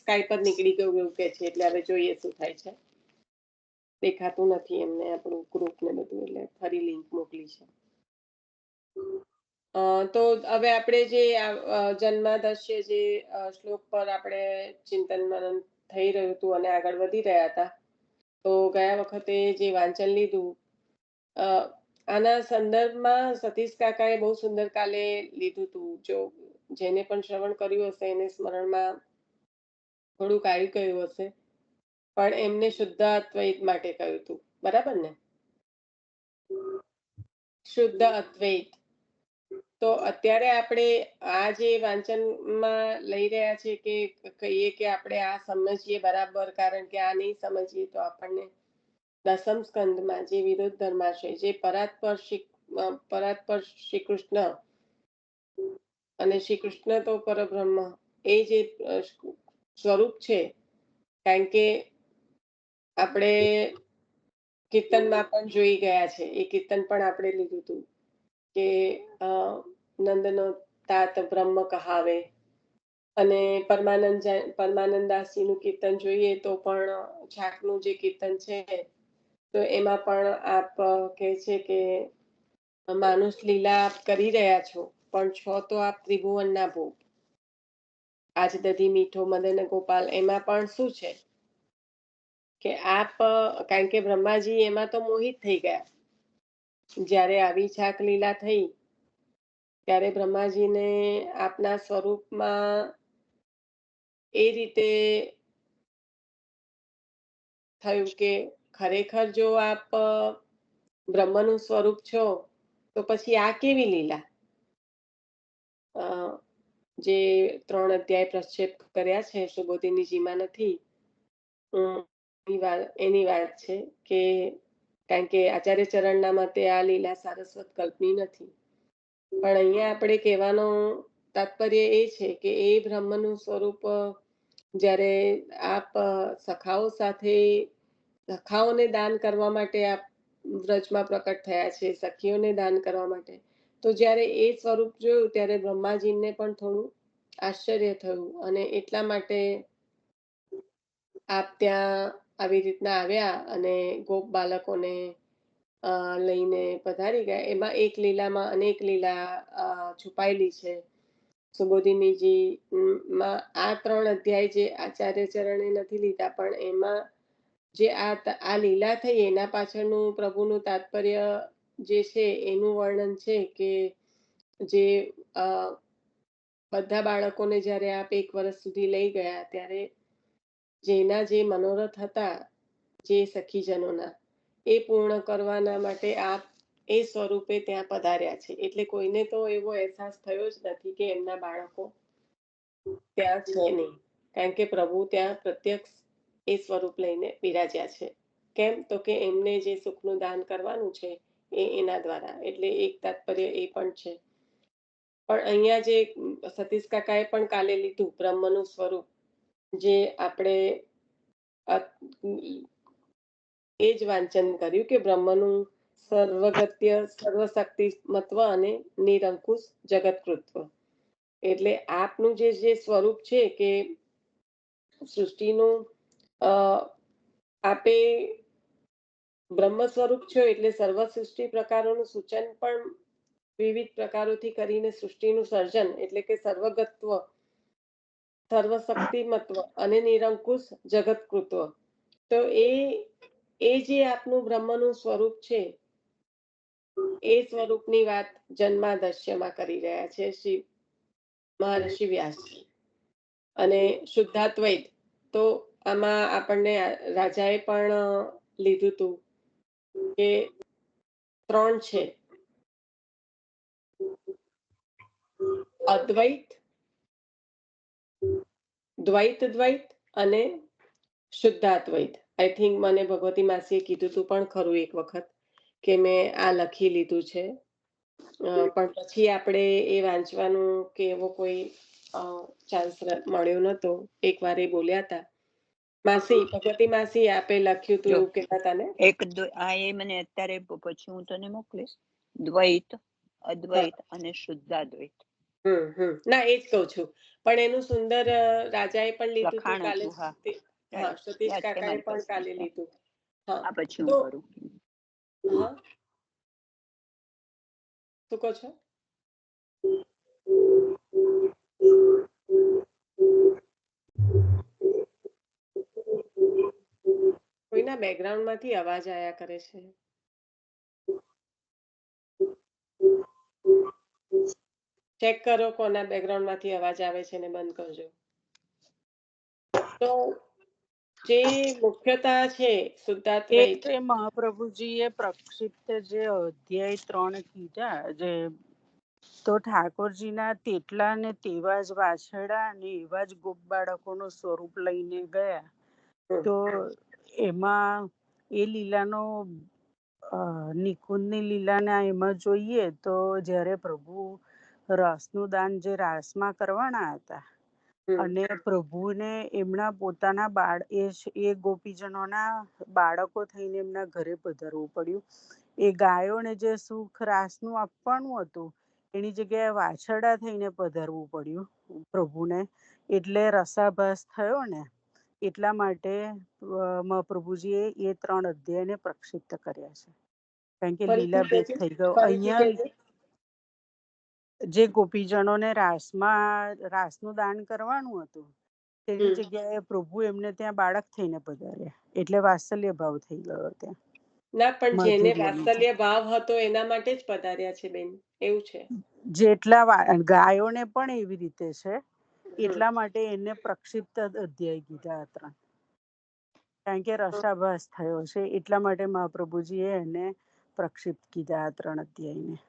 Sky પર નીકળી ગયું એવું કે છે, એટલે હવે જોઈએ શું થાય છે. દેખાતું નથી એમને આપણું ગ્રુપ ને બધું, એટલે ફરી લિંક મોકલી છે. તો હવે આપણે જે જન્માદસ્ય જે શ્લોક પર આપણે ચિંતન મનન થઈ રહ્યું હતું અને આગળ વધી રહ્યા હતા, તો ગયા વખતે જે વાંચન લીધું આના સંદર્ભમાં સતીશ કાકાએ બહુ સુંદર કાલે લીધું હતું. જો જેને પણ શ્રવણ કર્યું હશે એને સ્મરણમાં થોડુંક આવી ગયું હશે, પણ એમને શુદ્ધ અદ્વૈત માટે કહ્યું હતું, બરાબર ને? શુદ્ધ અદ્વૈત. તો અત્યારે આપણે આ જે વાંચનમાં લઈ રહ્યા છે કે કહીએ કે આપણે આ સમજીએ બરાબર, કારણ કે આ નહીં સમજીએ તો આપણને દસમ સ્કંદમાં જે વિરોધ ધર્માશય, જે પરાત્પર શ્રી કૃષ્ણ અને શ્રી કૃષ્ણ તો પરબ્રહ્મ, એ જે સ્વરૂપ છે, કારણ કે આપણે કીર્તનમાં પણ જોઈ ગયા છે, એ કીર્તન પણ આપણે લીધું હતું કે નંદનો તાત બ્રહ્મ કહાવે, અને પરમાનંદાસજીનું કીર્તન જોઈએ તો પણ છાકનું જે કીર્તન છે, તો એમાં પણ આપ કહે છે કે માનુષ લીલા આપ કરી રહ્યા છો, પણ છો તો આપ ત્રિભુવનના ભોગ, આજ દધી મીઠો મદન ગોપાલ. એમાં પણ શું છે કે આપ, કારણ કે બ્રહ્માજી એમાં તો મોહિત થઈ ગયા. જ્યારે આવી છાક લીલા થઈ ત્યારે બ્રહ્માજીને આપના સ્વરૂપમાં એ રીતે થયું કે ખરેખર જો આપ બ્રહ્મનું સ્વરૂપ છો તો પછી આ કેવી લીલા? જે 3 અધ્યાય પ્રક્ષેપ કર્યા છે સુબોધિનીજીમાં નથી, એની વાત છે કે કારણ કે આચાર્ય ચરણના મતે આ લીલા સારસ્વત કલ્પની નથી, પણ અહીંયા આપણે કહેવાનો તાત્પર્ય એ છે કે એ બ્રહ્મનું સ્વરૂપ જ્યારે આપ સખાઓને દાન કરવા માટે આપ વ્રજમાં પ્રકટ થયા છે, સખીઓને દાન કરવા માટે, તો જ્યારે એ સ્વરૂપ જોયું ત્યારે બ્રહ્માજીને પણ થોડું આશ્ચર્ય થયું, અને એટલા માટે આપ ત્યાં આવી રીતના આવ્યા અને ગોપ બાળકોને લઈને પધારી ગયા. એમાં એક લીલામાં અનેક લીલા છુપાયેલી છે. સુબોધિનીજી માં આ 3 અધ્યાય જે આચાર્ય ચરણે નથી લીધા, પણ એમાં જે આ લીલા થઈ એના પાછળનું પ્રભુનું તાત્પર્ય જે છે એનું વર્ણન છે કે જે બધા બાળકોને જ્યારે આપ 1 વર્ષ સુધી લઈ ગયા ત્યારે જેના જે મનોરથ હતા જે સખીજનોના, એ પૂર્ણ કરવાના માટે આપ એ સ્વરૂપે ત્યાં પધાર્યા છે. એટલે કોઈને તો એવો અહેસાસ થયો જ નથી કે એમના બાળકો ત્યાં છે નહીં, કારણ કે પ્રભુ ત્યાં પ્રત્યક્ષ એ સ્વરૂપ લઈને બિરાજ્યા છે. કેમ? તો કે એમને જે સુખનું દાન કરવાનું છે એ એના દ્વારા, એટલે એક તાત્પર્ય એ પણ છે. પણ અહીંયા જે સતીશ કાકાએ પણ કાલે લીધું બ્રહ્મનું સ્વરૂપ, જે આપણે એ જ વાંચન કર્યું કે બ્રહ્મનું સર્વગત્ય સર્વશક્તિમત્વ અને નિરંકુશ જગતકૃત્વ, એટલે આપનું જે સ્વરૂપ છે કે સૃષ્ટિનું આપે બ્રહ્મ સ્વરૂપ છો, એટલે સર્વ સૃષ્ટિ પ્રકારોનું સૂચન પણ વિવિધ પ્રકારોથી કરીને સૃષ્ટિનું સર્જન, એટલે કે સર્વગત્વ, સર્વશક્તિમત્વ અને નિરંકુશ જગતકૃત્વ. તો એ જે આપનું બ્રહ્મનું સ્વરૂપ છે, એ સ્વરૂપની વાત જન્માદસ્યમાં કરી રહ્યા છે શ્રી મહર્ષિ વ્યાસજી. અને શુદ્ધાદ્વૈત તો આમાં આપણને રાજાએ પણ લીધું હતું કે 3 છે, અદ્વૈત, દ્વૈત અને શુદ્ધાદ્વૈત. આઈ થિંક મને ભગવતી માસીએ કીધું હતું પણ ખરું એક વખત કે મેં આ લખી લીધું છે, પણ પછી આપણે એ વાંચવાનું કે એવો કોઈ ચાન્સ મળ્યો નતો. એકવાર એ બોલ્યા હતા માસી, ભગવતી માસી આપે લખ્યું હતું એવું કહેતા હતા ને? એ મને અત્યારે પછી હું તને મોકલીશ. દ્વૈત, અદ્વૈત અને શુદ્ધાદ્વૈત. ના એ જ કહું છું. પણ એનું સુંદર રાજાએ પણ લીધું હતું લખાણ કાલે હતું. હા, તે હા, સતીશ યાદ છે કાકાએ મારી પણ પાસે. કાલે લીધું. હા, આ પછી હું તો કરું. હા, શું કહો છો? કોઈના બેકગ્રાઉન્ડમાંથી અવાજ આયા કરે છે. ચેક કરો કોના બેકગ્રાઉન્ડમાંથી અવાજ આવે છે ને બંધ કરજો. તો જે મુખ્યતા છે એક શુદ્ધાત્વૈત, તો એ મહાપ્રભુજીએ પ્રક્ષિપ્ત જે અધ્યાય 3 કીધા, જે તો ઠાકોરજીના તેટલા ને તેવા જ વાછરડા અને એવા જ ગોપ બાળકોનું સ્વરૂપ લઈને ગયા. હમ, તો એમાં એ લીલાનો નિકુંજની લીલાના એમાં જોઈએ તો જ્યારે પ્રભુ રસનું દાન જે રાસમાં કરવાના હતા હમ. અને પ્રભુને એમના પોતાના એ ગોપીજનોના બાળકો થઈને એમના ઘરે પધારવું પડ્યું. એ ગાયોને જે સુખ રાસનું આપવાનું હતું એની જગ્યાએ વાછરડા થઈને પધારવું પડ્યું પ્રભુને. એટલે રસાભાસ થયો ને, એટલા માટે મહાપ્રભુજીએ એ 3 અધ્યાયને પ્રક્ષિપ્ત કર્યા છે. કારણ કે ફરીથી લીલાભેદ કહેજો, થઈ ગયો ફરીથી અહીંયા. કહેજો. જે ગોપીજનોને રાસનું દાન કરવાનું હતું તેની હમ. જગ્યાએ પ્રભુ એમને ત્યાં બાળક થઈને પધાર્યા, એટલે વાત્સલ્ય ભાવ થઈ ગયો ત્યાં. ના પણ જેને માધુર્યનો વાત્સલ્ય ભાવ હતો એના માટે જ પધાર્યા છે બેન, એવું છે. ગાયોને પણ એવી રીતે છે, હમ. એટલા માટે એને પ્રક્ષિપ્ત અધ્યાય કીધા આ 3. કારણ કે હમ. રસાભાસ થયો છે એટલા માટે મહાપ્રભુજીએ એને પ્રક્ષિપ્ત કીધા આ 3 અધ્યાયને.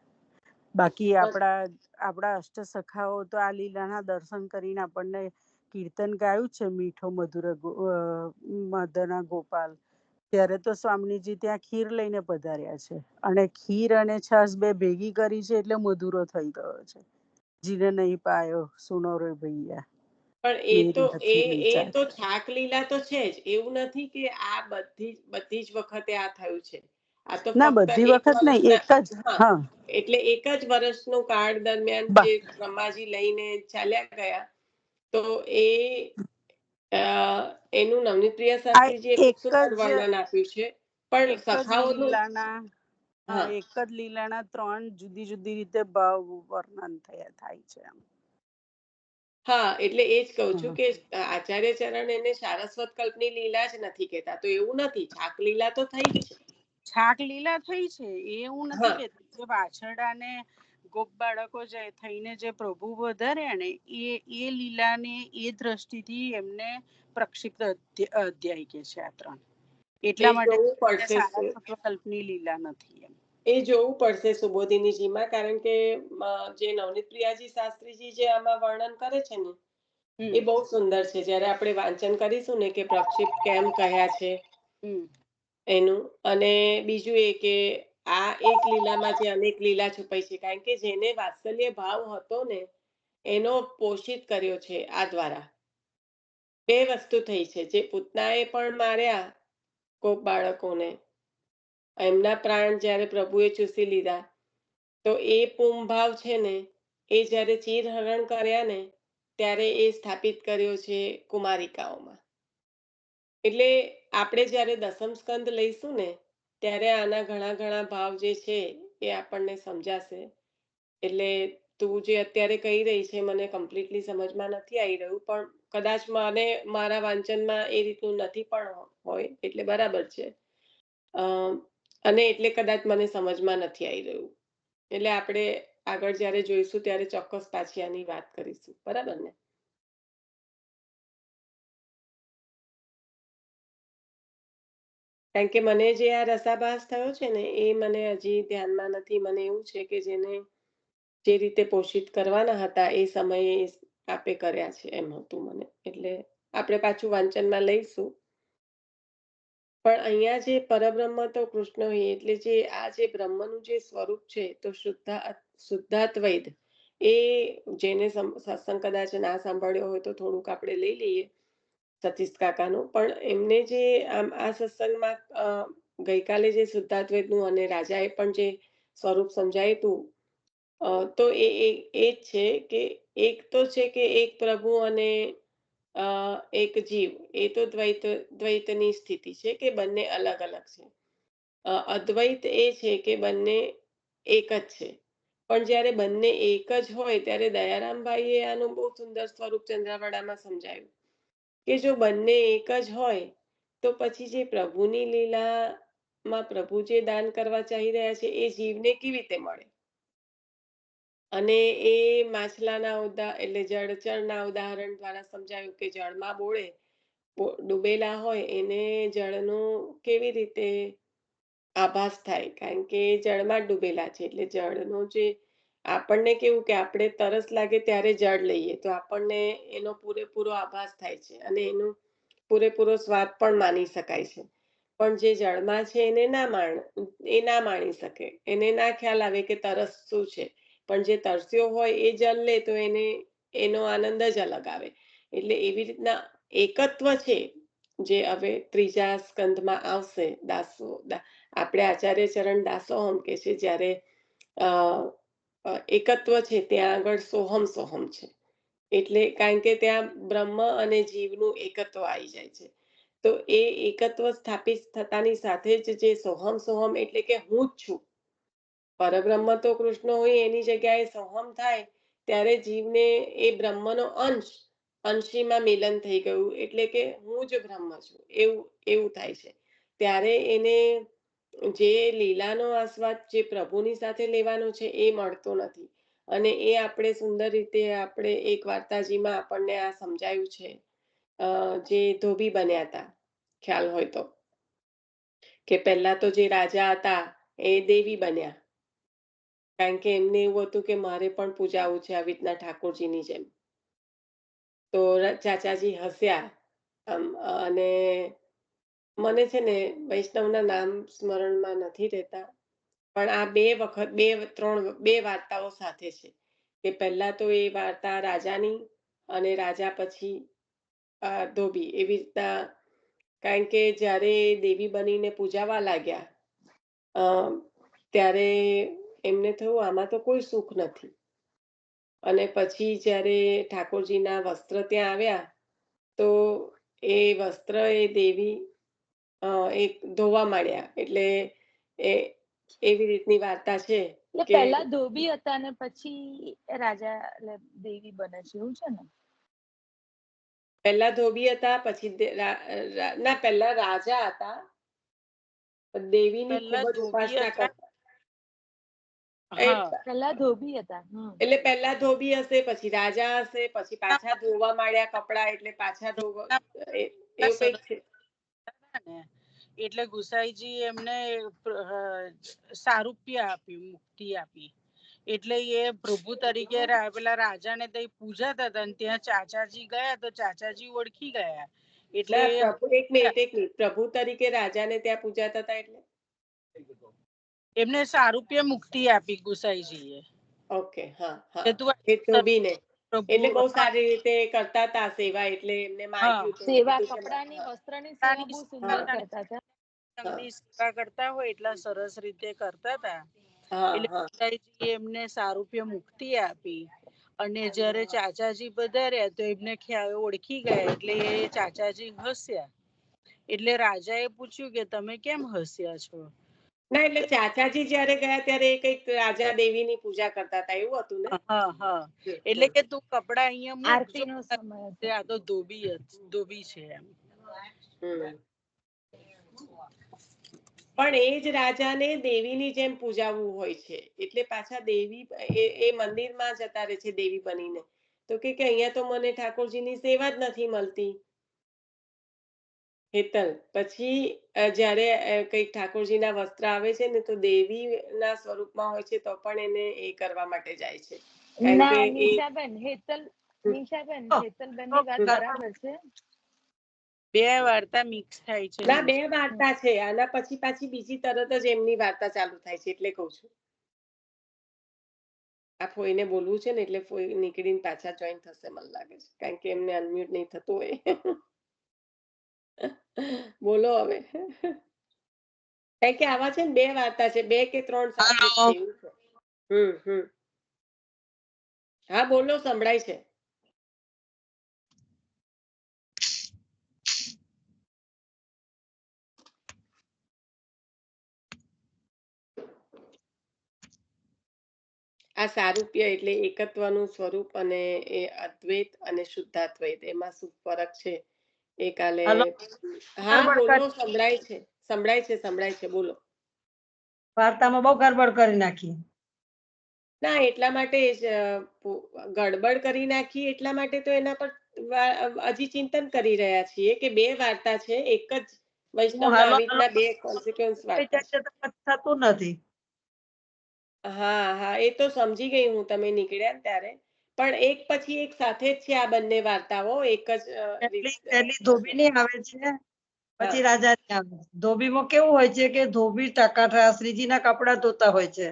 બાકી આપણા અષ્ટસખાઓ તો આ લીલાના દર્શન કરીને આપણને કીર્તન ગાયું છે, મીઠો મધુર મદના ગોપાલ. ત્યારે તો સ્વામીજી ત્યાં ખીર લઈને પધાર્યા છે અને ખીર અને છાસ બે ભેગી કરી છે એટલે મધુરો થઈ ગયો છે. જીને નહીં પાયો સુનો રે ભૈયા, પણ મેરી હથી નહીં એ ચાખ. તો છાક લીલા તો છે જ, એવું નથી કે આ બધી જ વખતે આ થયું છે. આ તો ના, ફક્ત બધી એક વખત નહીં, વર્ષના, એક જ. હા, હા, એટલે એક જ વર્ષનું કાળ દરમિયાન બા જે બ્રહ્માજી લઈને ચાલ્યા ગયા, તો એ અ, એનું નવનીતપ્રિય આ શાસ્ત્રીજીએ ખૂબ એક સુંદર જ વર્ણન આપ્યું છે. પણ એક જ સખાઓનું, લીલાના હા, હા, એક જ લીલાના 3 જુદી જુદી રીતે ભાવ વર્ણન થાય છે એમ. હા, એટલે એ જ કહું છું હા. કે આચાર્ય ચરણ એને સારસ્વત કલ્પની લીલા જ નથી કહેતા, તો એવું નથી, છાક લીલા તો થઈ જ છે. છાક લીલા થઈ છે એ હું નથી હા, કેતી. જે વાછરડા ને ગોપ બાળકો થઈને જે પ્રભુ વધાર્યા ને, એ લીલાને એ દ્રષ્ટિથી એમને પ્રક્ષિપ્ત અધ્યાય કે છે આ 3. એ એટલા માટે જોવું પડશે, સારસ્વત કલ્પની લીલા નથી એમ. એ જોવું પડશે સુબોધિનીજીમાં, કારણ કે જે નવનીત પ્રિયાજી શાસ્ત્રીજી જે આમાં વર્ણન કરે છે ને, હમ એ બહુ સુંદર છે. જ્યારે આપણે વાંચન કરીશું ને કે પ્રક્ષિપ્ત કેમ કહ્યા છે હમ એનું, અને બીજું એ કે આ એક લીલામાં જે અનેક લીલા છુપાઈ છે, કારણ કે જેને વાત્સલ્ય ભાવ હતો ને એનો પોષિત કર્યો છે આ દ્વારા. બે વસ્તુ થઈ છે, જે પૂતનાએ પણ માર્યા કોક બાળકોને, એમના પ્રાણ જ્યારે પ્રભુએ ચૂસી લીધા, તો એ પુંભાવ છે ને, એ જ્યારે ચીરહરણ કર્યા ને ત્યારે એ સ્થાપિત કર્યો છે કુમારિકાઓમાં. એટલે આપણે જ્યારે દસમ સ્કંદ લઈશું ને ત્યારે આના ઘણા ઘણા ભાવ જે છે એ આપણને સમજાશે. એટલે તું જે અત્યારે કહી રહી છે મને કમ્પ્લીટલી સમજમાં નથી આવી રહ્યું, પણ કદાચ મને મારા વાંચનમાં એ રીતનું નથી પણ હોય, એટલે બરાબર છે. અને એટલે કદાચ મને સમજમાં નથી આવી રહ્યું. એટલે આપણે આગળ જ્યારે જોઈશું ત્યારે ચોક્કસ પાછી આની વાત કરીશું, બરાબર ને? કારણ કે મને જે આ રસાભાસ થયો છે ને એ મને હજી ધ્યાનમાં નથી. મને એવું છે કે જેને જે રીતે પોષિત કરવાના હતા એ સમયે આપે કર્યા છે એમ હતું મને. એટલે આપણે પાછું વાંચનમાં લઈશું. પણ અહીંયા જે પરબ્રહ્મ તો કૃષ્ણ હોય, એટલે જે આ જે બ્રહ્મનું જે સ્વરૂપ છે તો શુદ્ધાત્વૈદ, એ જેને સત્સંગ કદાચ ના સાંભળ્યો હોય તો થોડુંક આપણે લઈ લઈએ સતીશ કાકાનું. પણ એમને જે આમ આ સત્સંગમાં ગઈકાલે જે શુદ્ધાત્વૈદનું અને રાજાએ પણ જે સ્વરૂપ સમજાયું હતું તો એ જ છે કે એક તો છે કે એક પ્રભુ અને એક જીવ, એ તો દ્વૈતની સ્થિતિ છે કે બંને અલગ અલગ છે. અદ્વૈત એ છે કે બંને એક જ છે. પણ જ્યારે બંને એક જ હોય ત્યારે દયારામભાઈએ આનું બહુ સુંદર સ્વરૂપ ચંદ્રવડામાં સમજાયું કે જો બંને એક જ હોય તો પછી જે પ્રભુની લીલામાં પ્રભુ જે દાન કરવા ચાહી રહ્યા છે એ જીવને કેવી રીતે મળે. અને એ માછલાના એટલે જળચરના ઉદાહરણ દ્વારા સમજાયું કે જળમાં બોળે ડૂબેલા હોય એને જળનો કેવી રીતે આભાસ થાય, કારણ કે એ જળમાં જ ડૂબેલા છે એટલે જળનો જે આપણને કેવું કે આપણે તરસ લાગે ત્યારે જળ લઈએ તો આપણને એનો પૂરેપૂરો આભાસ થાય છે અને એનો પૂરેપૂરો સ્વાદ પણ માની શકાય છે. પણ જે જળમાં છે એ ના માણી શકે, એને ના ખ્યાલ આવે કે તરસ શું છે. પણ જે તરસ્યો હોય એ જળ લે તો એનો આનંદ જ અલગ આવે. એટલે એવી રીતના એકત્વ છે જે હવે ત્રીજા સ્કંદમાં આવશે. આપણે આચાર્ય ચરણ દાસોહમ કે છે જ્યારે એકત્વ છે ત્યાં આગળ સોહમ સોહમ છે. એટલે કારણ કે ત્યાં બ્રહ્મ અને જીવનું એકત્વ આવી જાય છે. તો એ એકત્વ સ્થાપિત થતાની સાથે જ જે સોહમ સોહમ એટલે કે હું જ છું, પરબ્રહ્મ તો કૃષ્ણ હોય એની જગ્યાએ સોહમ થાય ત્યારે જીવને એ બ્રહ્મનો અંશીમાં મિલન થઈ ગયું એટલે કે હું જ બ્રહ્મ છું એવું થાય છે. ત્યારે એને જે લીલાનો આસ્વાદ જે પ્રભુની સાથે લેવાનો છે એ મળતો નથી. અને એ આપણે સુંદર રીતે આપણે એક વાર્તાજીમાં આપણને આ સમજાયું છે. જે ધોબી બન્યા હતા, ખ્યાલ હોય તો, કે પહેલા તો જે રાજા હતા એ દેવી બન્યા, કારણ કે એમને એવું હતું કે મારે પણ પૂજાવું છે આવી રીતના ઠાકોરજીની જેમ. તો ચાચાજી હસ્યા અને મને છે ને વૈષ્ણવના નામ સ્મરણમાં નથી રહેતા, પણ આ બે વાર્તાઓ સાથે છે કે પહેલા તો એ વાર્તા રાજાની અને રાજા પછી ધોબી, એવી રીતના. કારણ કે જ્યારે દેવી બનીને પૂજાવા લાગ્યા ત્યારે એમને થયું આમાં તો કોઈ સુખ નથી. અને પછી જ્યારે ઠાકોરજીના વસ્ત્ર ત્યાં આવ્યા તો એ વસ્ત્ર એ દેવી એક ધોવા માંડ્યા. એટલે એ એવી રીતની વાર્તા છે એટલે કે પહેલા ધોબી હતા ને પછી રાજા એટલે દેવી બને છે એવું છે ને? પહેલા ધોબી હતા પછી ના પહેલા રાજા હતા, દેવીની ખૂબ પહેલા જ ધોબી ઉપાસના હતા. કરતા. હા. પહેલા ધોબી હતા. એટલે પહેલા ધોબી હશે પછી રાજા હશે પછી પાછા ધોવા માંડ્યા કપડા એટલે પાછા ધોવા એવું કઈક છે. ને એટલે ગુસાઈજી એમને સારૂપ્ય આપ્યું, મુક્તિ આપી. એટલે એ પ્રભુ તરીકે પેલા રાજાને તઈ પૂજાતા હતા ને ત્યાં ચાચાજી ગયા તો ચાચાજી ઓળખી ગયા. એટલે ના પ્રભુ એક મિનિટ પ્રભુ તરીકે રાજાને ત્યાં પૂજાતા હતા એટલે એમને સારૂપ્ય મુક્તિ આપી ગુસાઈજીએ. ઓકે, હા હા, કે તું એ ધોબીને પ્રભુ એટલે બહુ સારી રીતે કરતા હતા સેવા, એટલે એમને હા માગ્યું તો સેવા, કીધું કે કપડાની, હા વસ્ત્રની સેવા બહુ સુંદર હા કરતા હતા. હા સેવા કરતા હોય એટલા સરસ રીતે કરતા હતા. હા એટલે હા ગુસાઈજી એમને સારૂપ્ય મુક્તિ આપી. અને જયારે ચાચાજી પધાર્યા તો એમને ઓળખી ગયા એટલે એ ચાચાજી હસ્યા. એટલે રાજા એ પૂછ્યું કે તમે કેમ હસ્યા છો? ના એટલે ચાચાજી જયારે ગયા ત્યારે એ કઈક રાજા દેવીની પૂજા કરતા હતા એવું હતું ને? હા હા, એટલે હમ કે તું કપડા અહીંયા મૂકજો, આરતીનો સમય હતો. આ તો ધોબી છે એમ. હમ પણ એ જ રાજાને દેવીની જેમ પૂજાવવું હોય છે એટલે પાછા દેવી એ મંદિરમાં જતા રહે છે દેવી બનીને. તો કે અહીંયા તો મને ઠાકોરજીની સેવા જ નથી મળતી. હેતલ પછી જ્યારે કઈક ઠાકોરજીના વસ્ત્ર આવે છે ને તો દેવીના સ્વરૂપમાં હોય છે તો પણ એને એ કરવા માટે જાય છે. કારણ કે ના, એ નિશાબેન, હેતલબેનની વાત બરાબર છે. બે વાર્તા મિક્સ થાય છે. ના, બે વાર્તા છે. આના પછી પાછી બીજી તરત જ એમની વાર્તા ચાલુ થાય છે એટલે કઉ છું. આ ફોઈને બોલવું છે ને એટલે ફોઈ નીકળીને પાછા જોઈન થશે મને લાગે છે, કારણ કે એમને અનમ્યુટ નહીં થતું હોય. બોલો હવે. કારણ કે આવા છે ને બે વાર્તા છે, બે કે ત્રણ સાથે જ છે એવું છે. હા બોલો, સંભળાય છે. આ સારૂપ્ય એટલે એકત્વનું સ્વરૂપ અને એ અદ્વૈત અને શુદ્ધાદ્વૈત એમાં શું ફરક છે એ કાલે. હલો, હા ગડબડ બોલો, કરી સંભળાય છે, સંભળાય છે, બોલો. વાર્તામાં બહુ ગડબડ કરી નાખી. ના એટલા માટે જ ગડબડ કરી નાખી એટલા માટે તો એના પર હજી ચિંતન કરી રહ્યા છીએ કે બે વાર્તા છે, એક જ હું વૈષ્ણવના હલો આવી હલો રીતના બે કોન્સિક્વન્સ વાર્તા છે. તો પછી થતું નથી. હા હા, એ તો સમજી ગઈ હું તમે નીકળ્યા ને ત્યારે, પણ એક પછી એક સાથે જ છે આ બંને વાર્તાઓ, એક જ પેલી ધોબીની આવે છે, હા પછી રાજાની આવે છે. ધોબીમાં કેવું હોય છે કે ધોબી શ્રીજીના કપડા ધોતા હોય છે,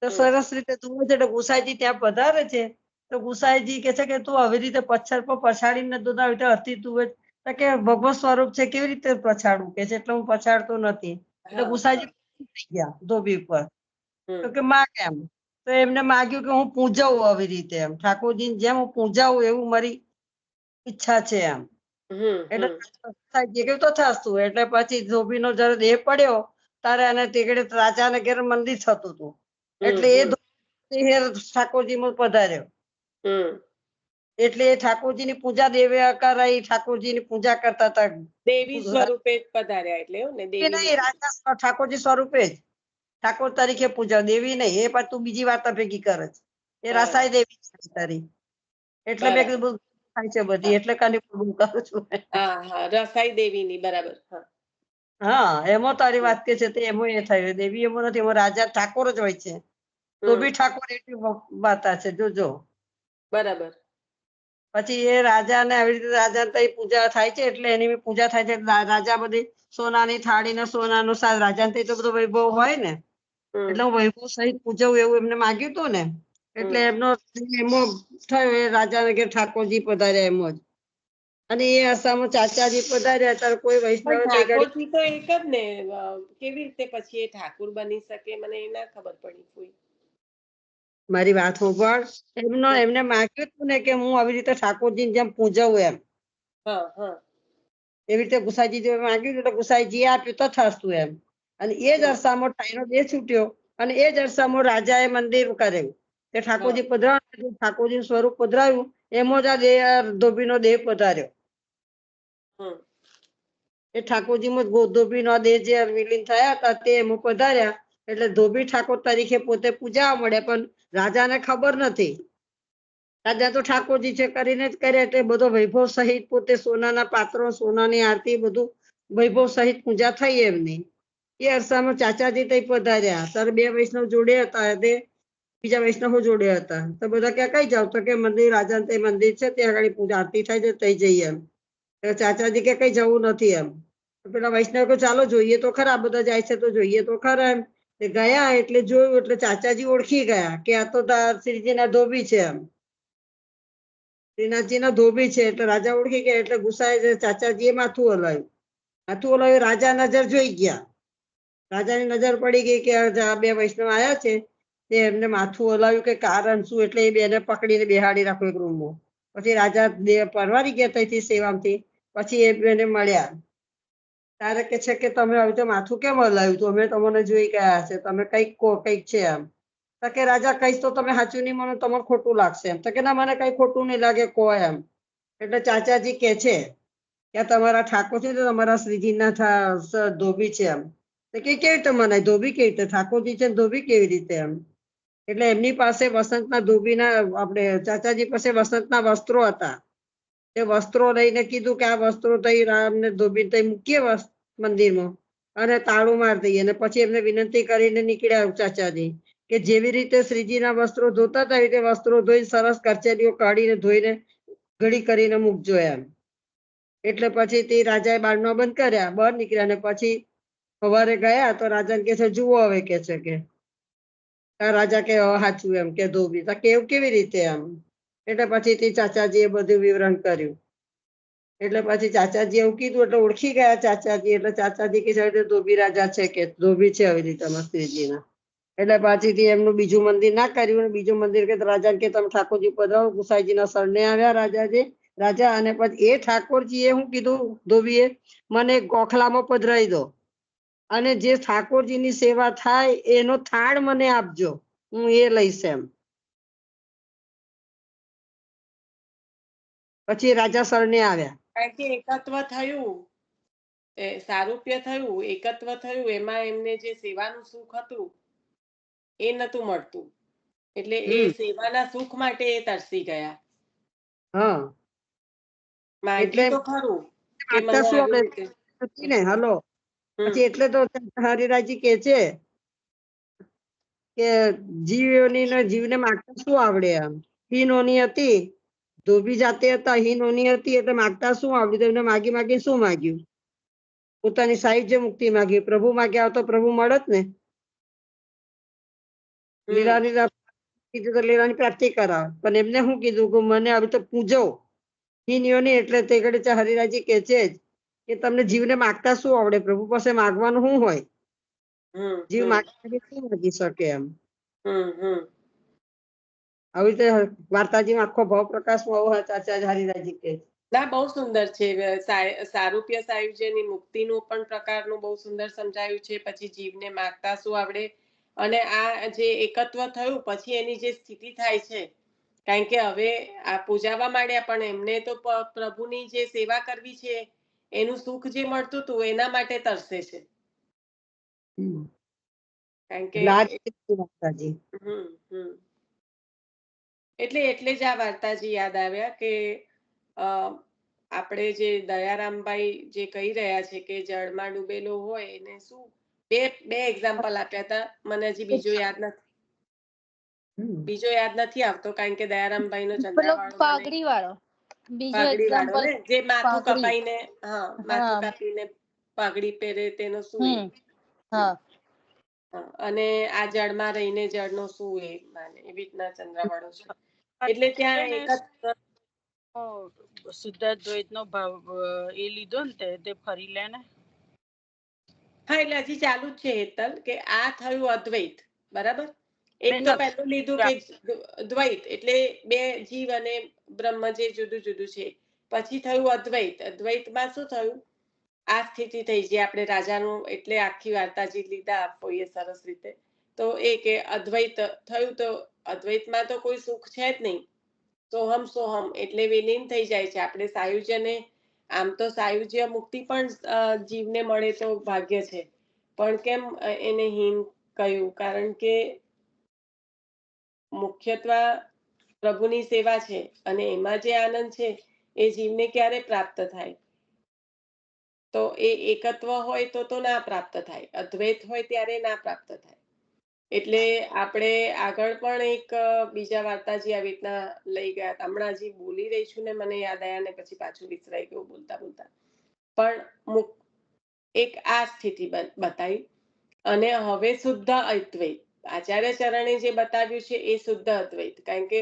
તો હમ સરસ રીતે ધોવે છે. એટલે ગુસાઈજી ત્યાં પધારે છે, તો ગુસાઈજી કે છે કે તું આવી રીતે પથ્થર પર પછાડીને ધોતા હોય તો હતી તું જ. તો કે ભગવત સ્વરૂપ છે, કેવી રીતે પછાડું કે છે, એટલે હું પછાડતો નથી. એટલે હા ગુસાઈજી હા થઈ ગયા ધોબી પર. તો હમ કે માં કેમ? તો એમને માગ્યું કે હું પૂજાવું આવી રીતે, એમ ઠાકોરજીને જેમ હું પૂજાવું એવું મારી ઈચ્છા છે એમ. હમ એટલે હમ કેવું તો થતું. એટલે પછી ધોબીનો જયારે દેહ પડ્યો તારે એને તેગડે રાજાને ઘેર મંદિર થતું હતું. હમ એટલે એ હમ ઠાકોરજીમાં પધાર્યો. હમ એટલે એ ઠાકોરજીની પૂજા દેવી કરાઈ, ઠાકોરજીની પૂજા કરતા હતા. દેવી સ્વરૂપે જ પધાર્યા એટલે એવું ને, દેવીની નહીં, પૂજા. રાજા ઠાકોરજી સ્વરૂપે જ ઠાકોર તરીકે પૂજા, દેવી નહીં. એ પાછું તું બીજી વાર્તા ભેગી કરે છે. એ હા રસાઈ દેવી છે તારી. એટલે મેં બરાબર. કીધું થાય છે બધી, હા એટલે કાલે પૂરું કરું છું. હા હા, રસાઈ દેવીની, બરાબર. હા હા, એમાં તારી હમ વાત કે છે તે એમાં એ થયું. દેવી એમાં નથી, એમાં રાજા ઠાકોર જ હોય છે. હમ, ધોબી ઠાકોર એટલી વાર્તા છે, જોજો. બરાબર. પછી એ રાજાને આવી રીતે રાજા તઈ પૂજા થાય છે, એટલે એની પૂજા થાય છે. રાજા બધી સોનાની થાળી ને સોનાનું રાજા તો બધો વૈભવ હોય ને, હમ એટલે હું વૈભવ સહિત પૂજવું એવું એમને માગ્યું હતું ને, એટલે હમ એમનો એમાં થયો. એ રાજાને કે ઠાકોરજી પધાર્યા એમ જ. અને એ આસામાં ચાચાજી પધાર્યા ત્યારે કોઈ પણ વૈષ્ણવ કઈ ઘડી ઠાકોરજી તો એક જ ને, કેવી રીતે પછી એ ઠાકુર બની શકે મને એ ના ખબર પડી કોઈ. મારી વાત સાંભળ. હમ, એમને માગ્યું હતું ને કે હું આવી રીતે ઠાકોરજીને જેમ પૂજવું એમ. હા હા એવી રીતે ગુસાઈજી માંગ્યું એટલે ગુસાઈજી આપ્યું તો થતું એમ. અને એ જ હમ, અરસામાં ટાઈનો દેહ છૂટ્યો, અને એ જ અરસામાં રાજાએ મંદિર કરેલું. તે હા ઠાકોરજી પધરાવ્યું, ઠાકોરજી સ્વરૂપ પધરાવ્યું, એમાં જ આ દેહ ધોબીનો દેહ પધાર્યો. હમ એ ઠાકોરજીમાં ધોબીનો દેહ જે વિલીન થયા હતા તે એમાં પધાર્યા. એટલે ધોબી ઠાકોર તરીકે પોતે પૂજાવા મળ્યા, પણ રાજાને ખબર નથી. રાજા તો ઠાકોરજી છે કરીને જ કરે, એટલે બધો વૈભવ સહિત પોતે સોનાના પાત્રો, સોનાની આરતી, બધું વૈભવ સહિત પૂજા થઈ એમની. એ અરસામાં ચાચાજી તઈ પધાર્યા. ત્યારે બે વૈષ્ણવ જોડે હતા, તે બીજા વૈષ્ણવો જોડે હતા. તો બધા ક્યાં કઈ જાવ? તો કે મંદિર, રાજા તે મંદિર છે ત્યાં આગળ પૂજા આરતી થાય છે, તઈ જઈએ એમ. ચાચાજી કે કઈ જવું નથી એમ. પેલા વૈષ્ણવ કે ચાલો જોઈએ તો ખરા, બધા જાય છે તો જોઈએ તો ખરા એમ. ગયા એટલે જોયું, એટલે ચાચાજી ઓળખી ગયા કે આ તો શ્રીજીના ધોબી છે એમ. શ્રીનાથજીના ધોબી છે એટલે રાજા ઓળખી ગયા. એટલે ગુસ્સાએ ચાચાજી એ માથું હલાવ્યું. માથું હલાવ્યું, રાજા નજર જોઈ ગયા. રાજાની નજર પડી ગઈ કે આ બે વૈષ્ણવ આવ્યા છે, તે એમને માથું હલાવ્યું કે કારણ શું? એટલે એ બેને પકડીને બેહાડી રાખો એક રૂમમાં. પછી રાજા પરવારી ગયા ત્યાંથી સેવામથી. પછી એ બેને મળ્યા. તારે કે છે કે તમે આવી રીતે માથું કેમ હલાવ્યું હતું? અમે તમને જોઈ ગયા છે, તમે કઈક કહો, કઈક છે એમ. તો કે રાજા કહીશ તો તમે સાચું નહીં માનો, તમારે ખોટું લાગશે એમ. તો કે ના, મને કઈ ખોટું નહીં લાગે, કહો એમ. એટલે ચાચાજી કે છે કે તમારા ઠાકોર છે, તમારા શ્રીજીના ધોબી છે એમ. તો કે કેવી રીતે મનાય? ધોબી કેવી રીતે? ઠાકોરજી છે ધોબી કેવી રીતે એમ? એટલે એમની પાસે વસંતના ધોબીના, આપણે ચાચાજી પાસે વસંતના વસ્ત્રો હતા. તે વસ્ત્રો લઈને કીધું કે આ વસ્ત્રો તઈ રામને ધોબી તઈ મૂકીએ મંદિરમાં, અને તાળું મારી દઈએ. અને પછી એમને વિનંતી કરીને નીકળ્યા ચાચાજી, કે જેવી રીતે શ્રીજીના વસ્ત્રો ધોતા હતા, એવી રીતે વસ્ત્રો ધોઈ સરસ કરચલીઓ કાઢીને ધોઈને ઘડી કરીને મૂકજો એમ. એટલે પછી તે રાજાએ બારણા બંધ કર્યા, બહાર નીકળ્યા. અને પછી સવારે ગયા તો રાજાને કે છે જુઓ હવે, કે છે કે રાજા કે સાચું એમ કે ધોબી. તો કેવું કેવી રીતે એમ? એટલે પછી તે ચાચાજી એ બધું વિવરણ કર્યું. એટલે પછી ચાચાજી એવું કીધું એટલે ઓળખી ગયા ચાચાજી. એટલે ચાચાજી કે ધોબી રાજા છે, કે ધોબી છે આવી રીતે શ્રીજીના. એટલે પાછીથી એમનું બીજું મંદિર ના કર્યું. બીજું મંદિર કે રાજા કે તમે ઠાકોરજી પધરાવો. ગુસાઈજીના શરણે આવ્યા રાજા. અને પછી એ ઠાકોરજીએ શું કીધું ધોબીએ, મને ગોખલામાં પધરાવી દો અને જે ઠાકોરજીની સેવા થાય એનો થાળ મને આપજો, હું એ લઈશ એમ. પછી રાજા શરણે આવ્યા. કારણ કે એકત્વ થયું, સારૂપ્ય થયું, એકત્વ થયું, એમાં એમને જે સેવાનું સુખ હતું એ નતું મળતું, એટલે એ સેવાના સુખ માટે એ તરસી ગયા. હા, માંગ્યું તો ખરું કે મને શું આવી આપણે રીતે ને હલો પછી એટલે તો હરિરાયજી કે છે કે જીવને માગતા શું આવડે, આમ હીનોની હતી, ધોબી જાતે હતા, હીનોની હતી, એટલે માગતા શું આવડ્યું? એમને માગી શું માગ્યું? પોતાની સાહિત્ય મુક્તિ માગી. પ્રભુ માગ્યા તો પ્રભુ મળત ને. લીલાની પ્રાપ્તિ કરાવ. પણ એમને શું કીધું કે મને હવે તો પૂજો હીનોની. એટલે તે ઘડી હરિરાયજી કે છે કે તમને જીવને માગતા શું આવડે? પ્રભુ પાસે માગવાનું શું હોય? જીવ માગી શું માગી શકે એમ. આવી રીતે વાર્તાજીમાં આખો ભાવ પ્રકાશમાં આચાર્ય હરિરાયજી કે ના, બહુ સુંદર છે. સારૂપ્ય સાયુજ્યની મુક્તિનું પણ પ્રકારનું બહુ સુંદર સમજાયું છે. પછી જીવને માગતા શું આવડે, અને આ જે એકત્વ થયું પછી એની જે સ્થિતિ થાય છે, કારણ કે હવે આ પૂજાવા માંડ્યા, પણ એમને તો પ્રભુની જે સેવા કરવી છે એનું સુખ જે મળતું હતું એના માટે તરસે છે. કારણ કે એટલે જ આ વાર્તાજી યાદ આવ્યા કે આપણે જે દયારામભાઈ જે કહી રહ્યા છે કે જળમાં ડૂબેલો હોય એને શું, બે એક્ઝામ્પલ આપ્યા હતા. મને હજી બીજો યાદ નથી આવતો, કારણ કે દયારામભાઈ નો ચંદ્રાવાળો પાઘડી વાળો ને જે માથું કપાઈને, માથું કાપીને પાઘડી પહેરે તેનો શું, અને આ જળમાં રહીને જળનો શું એ માને, એવી રીતના ચંદ્રાવાળો છે. એટલે ત્યાં એક શુદ્ધાદ્વૈતનો ભાવ એ લીધો ને તે ફરી લે ને. હા, એટલે હજી ચાલુ જ છે હેતલ, કે આ થયું અદ્વૈત, બરાબર. એક તો પહેલું લીધું કે દ્વૈત, એટલે બે જીવ અને બ્રહ્મ જે જુદું જુદું છે. પછી થયું અદ્વૈત. અદ્વૈતમાં શું થયું? આ સ્થિતિ થઈ જે આપણે રાજાનું, એટલે આખી વાર્તાજી લીધા આપોએ સરસ રીતે. તો એ કે અદ્વૈત થયું, તો અદ્વૈતમાં તો કોઈ સુખ છે જ નહીં. સોહમ સોહમ એટલે વિલીન થઈ જાય છે. આપણે સાયુજ્યને, આમ તો સાયુજ્ય મુક્તિ પણ જીવને મળે તો ભાગ્ય છે, પણ કેમ એને હીન કહ્યું? કારણ કે મુખ્યત્વે પ્રભુની સેવા છે, અને એમાં જે આનંદ છે એ જીવને ક્યારે પ્રાપ્ત થાય? તો એ એકત્વ હોય તો ના પ્રાપ્ત થાય, અદ્વૈત હોય ત્યારે ના પ્રાપ્ત થાય. એટલે આપણે આગળ પણ એક બીજા વાર્તાજી આવી રીતના લઈ ગયા. હમણાં હજી બોલી રહી છું ને મને યાદ આવ્યા, ને પછી પાછું વિસરાઈ ગયું બોલતા બોલતા. પણ એક આ સ્થિતિ બતાવી. અને હવે શુદ્ધ અદ્વૈત આચાર્ય ચરણે જે બતાવ્યું છે એ શુદ્ધ અદ્વૈત. કારણ કે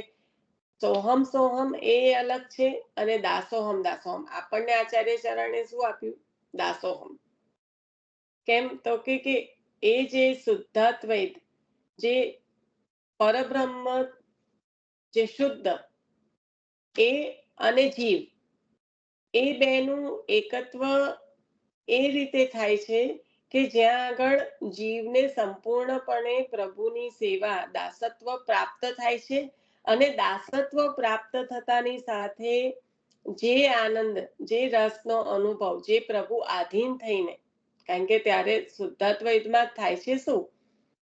સોહમ સોહમ એ અલગ છે, અને દાસોહમ દાસોહમ. આપણને આચાર્ય ચરણે શું આપ્યું? દાસોહમ. કેમ? તો કે એ જે શુદ્ધાદ્વૈત, જે પરબ્રહ્મ, જે શુદ્ધ, એ અને જીવ, એ બેનું એકત્વ એ રીતે થાય છે કે જ્યાં આગળ જીવને સંપૂર્ણપણે પ્રભુની સેવા, દાસત્વ પ્રાપ્ત થાય છે. અને દાસત્વ પ્રાપ્ત થતાની સાથે જે આનંદ, જે રસનો અનુભવ, જે પ્રભુ આધીન થઈને, કારણ કે ત્યારે શુદ્ધાદ્વૈતમાં થાય છે શું?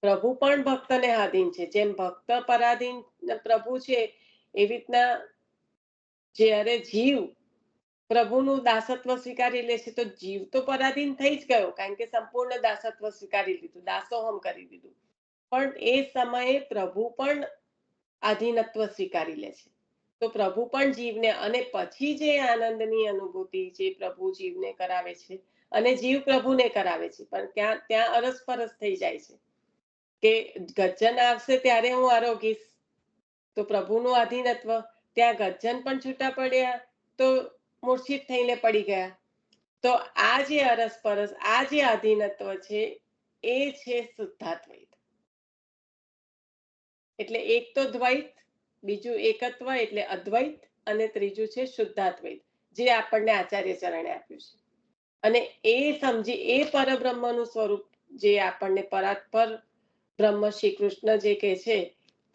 પ્રભુ પણ ભક્તને આધીન છે. જેમ ભક્ત પરાધીન પ્રભુ છે, એવી રીતના જ્યારે જીવ પ્રભુનું દાસત્વ સ્વીકારી લે છે, તો જીવ તો પરાધીન થઈ જ ગયો, કારણ કે સંપૂર્ણ દાસત્વ સ્વીકારી લીધું, દાસોહમ કરી દીધું. પણ એ સમયે પ્રભુ પણ આધીનત્વ સ્વીકારી લે છે. તો પ્રભુ પણ જીવને, અને પછી જે આનંદની અનુભૂતિ જે પ્રભુ જીવને કરાવે છે, અને જીવ પ્રભુને કરાવે છે, પણ ત્યાં અરસપરસ થઈ જાય છે કે ગર્જન આવશે ત્યારે હું આરોગીશ. તો પ્રભુનું આધીનત્વ, ત્યાં ગર્જન પણ છૂટા પડ્યા તો મૂર્છિત થઈને પડી ગયા. તો આ જે અરસપરસ, આ જે આધીનત્વ છે, એ છે શુદ્ધાદ્વૈત. એટલે એક તો દ્વૈત, બીજું એકત્વ એટલે અદ્વૈત, અને ત્રીજું છે શુદ્ધાદ્વૈત, જે આપણને આચાર્ય ચરણે આપ્યું છે. અને એ સમજી એ પરબ્રહ્મનું સ્વરૂપ જે આપણને પરાત્પર બ્રહ્મ શ્રી કૃષ્ણ જે કહે છે,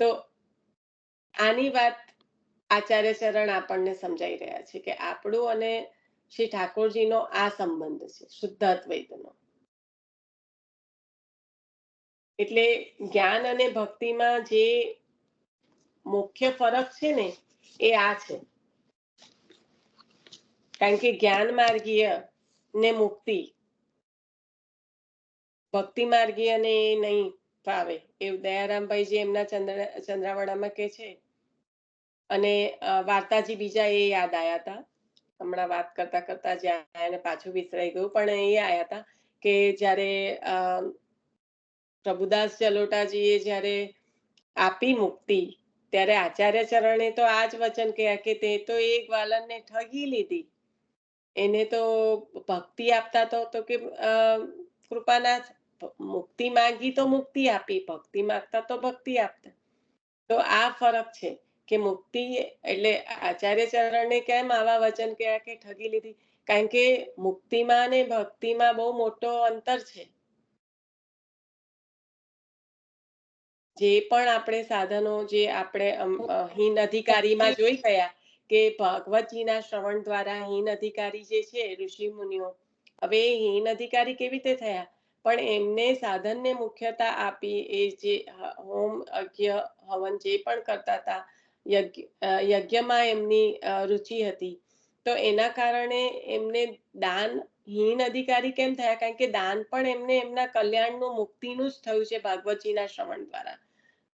તો આની વાત આચાર્ય ચરણ આપણને સમજાઈ રહ્યા છે કે આપણું અને શ્રી ઠાકોરજીનો આ સંબંધ છે શુદ્ધાદ્વૈતનો. એટલે જ્ઞાન અને ભક્તિમાં જે મુખ્ય ફરક છે ને એ આ છે. કારણ કે જ્ઞાન માર્ગીય ને મુક્તિ, ભક્તિ માર્ગીય ને એ નહીં ફાવે એવું દયારામભાઈ જે એમના ચંદ્રાવડામાં કે છે. અને વાર્તાજી બીજા એ યાદ આયા હતા હમણાં વાત કરતા કરતા, જ્યાં પાછું વિસરાઈ ગયું, પણ એ આયા હતા કે જ્યારે પ્રભુદાસ જલોટાજીએ જ્યારે આપી મુક્તિ, ત્યારે આચાર્ય ચરણે તો આ જ વચન કહ્યા કે તે તો એ ગ્વાલનને ઠગી લીધી, એને તો ભક્તિ આપતા તો કે કૃપાનાથ મુક્તિ માંગી તો મુક્તિ આપી, ભક્તિ માંગતા તો ભક્તિ આપતા. તો આ ફરક છે કે મુક્તિ એટલે આચાર્ય ચરણને કેમ આવા વચન કહ્યા કે ઠગી લીધી, કારણ કે મુક્તિમાં ને ભક્તિમાં બહુ મોટો અંતર છે. જે પણ આપણે સાધનો જે આપણે હીન અધિકારીમાં જોઈ ગયા કે ભગવતજીના શ્રવણ દ્વારા હીન અધિકારી જે છે ઋષિ મુનિઓ, હવે એ હીન અધિકારી કેવી રીતે થયા, પણ એમને સાધનને મુખ્યતા આપી, એ જે હોમ યજ્ઞ હવન જે પણ કરતા હતા, યજ્ઞમાં એમની રુચિ હતી, તો એના કારણે એમને દાન હીન અધિકારી કેમ થયા, કારણ કે દાન પણ એમને એમના કલ્યાણનું મુક્તિનું જ થયું છે ભાગવતજીના શ્રવણ દ્વારા.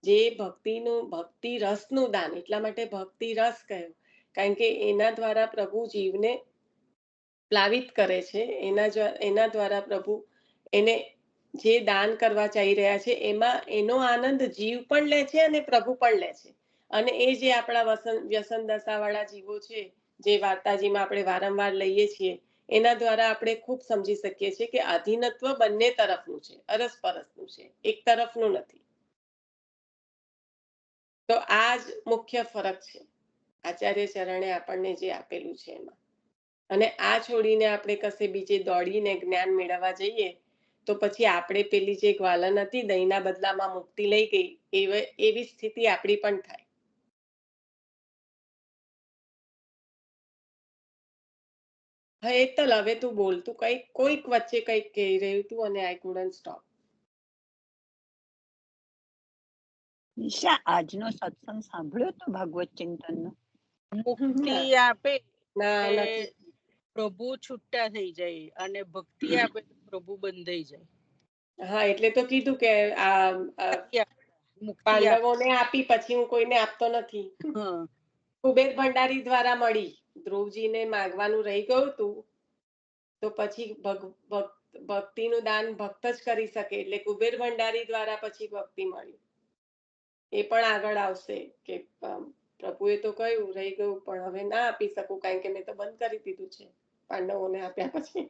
જે ભક્તિનું ભક્તિ રસનું દાન, એટલા માટે ભક્તિ રસ કહ્યું, કારણ કે એના દ્વારા પ્રભુ જીવને પ્લાવિત કરે છે, એના દ્વારા પ્રભુ એને જે દાન કરવા ચાહી રહ્યા છે એમાં એનો આનંદ જીવ પણ લે છે અને પ્રભુ પણ લે છે. અને એ જે આપણા વ્યસન દશાવાળા જીવો છે, જે વાર્તાજીમાં આપણે વારંવાર લઈએ છીએ, એના દ્વારા આપણે ખૂબ સમજી શકીએ છીએ કે અધીનત્વ બંને તરફનું છે, અરસપરસનું છે, એક તરફનું નથી. તો આ જ મુખ્ય ફરક છે આચાર્ય ચરણે આપણને જે આપેલું છે એમાં. અને આ છોડીને આપણે કશે બીજે દોડીને જ્ઞાન મેળવવા જઈએ તો પછી આપણે પેલી જે ગ્વાલન હતી દહીંના બદલામાં મુક્તિ લઈ ગઈ, એવી સ્થિતિ આપણી પણ થાય. હા એકતલ, હવે તું બોલ, તું કોઈક વચ્ચે કંઈક કહી રહ્યું તું અને આઈ કુડન્ટ સ્ટોપ. નિશા, આજનો સત્સંગ સાંભળ્યો તો ભાગવત ચિંતનનો? મુક્તિ આપે ના એટલે નથી. પ્રભુ છૂટા થઈ જાય અને ભક્તિ આપે તો પ્રભુ બંધાઈ જાય. હા એટલે તો કીધું કે આ મુક્તિ પાંડવોને આપી, પછી હું કોઈને આપતો નથી. હા, કુબેર ભંડારી દ્વારા મળી, ધ્રુવજીને માગવાનું રહી ગયું હતું, તો પછી ભક્તિનું દાન ભક્ત જ કરી શકે, એટલે કુબેર ભંડારી દ્વારા પછી ભક્તિ મળી. એ પણ આગળ આવશે કે પ્રભુએ તો કહ્યું રહી ગયું, પણ હવે ના આપી શકું કારણ કે મેં તો બંધ કરી દીધું છે પાંડવોને આપ્યા પછી.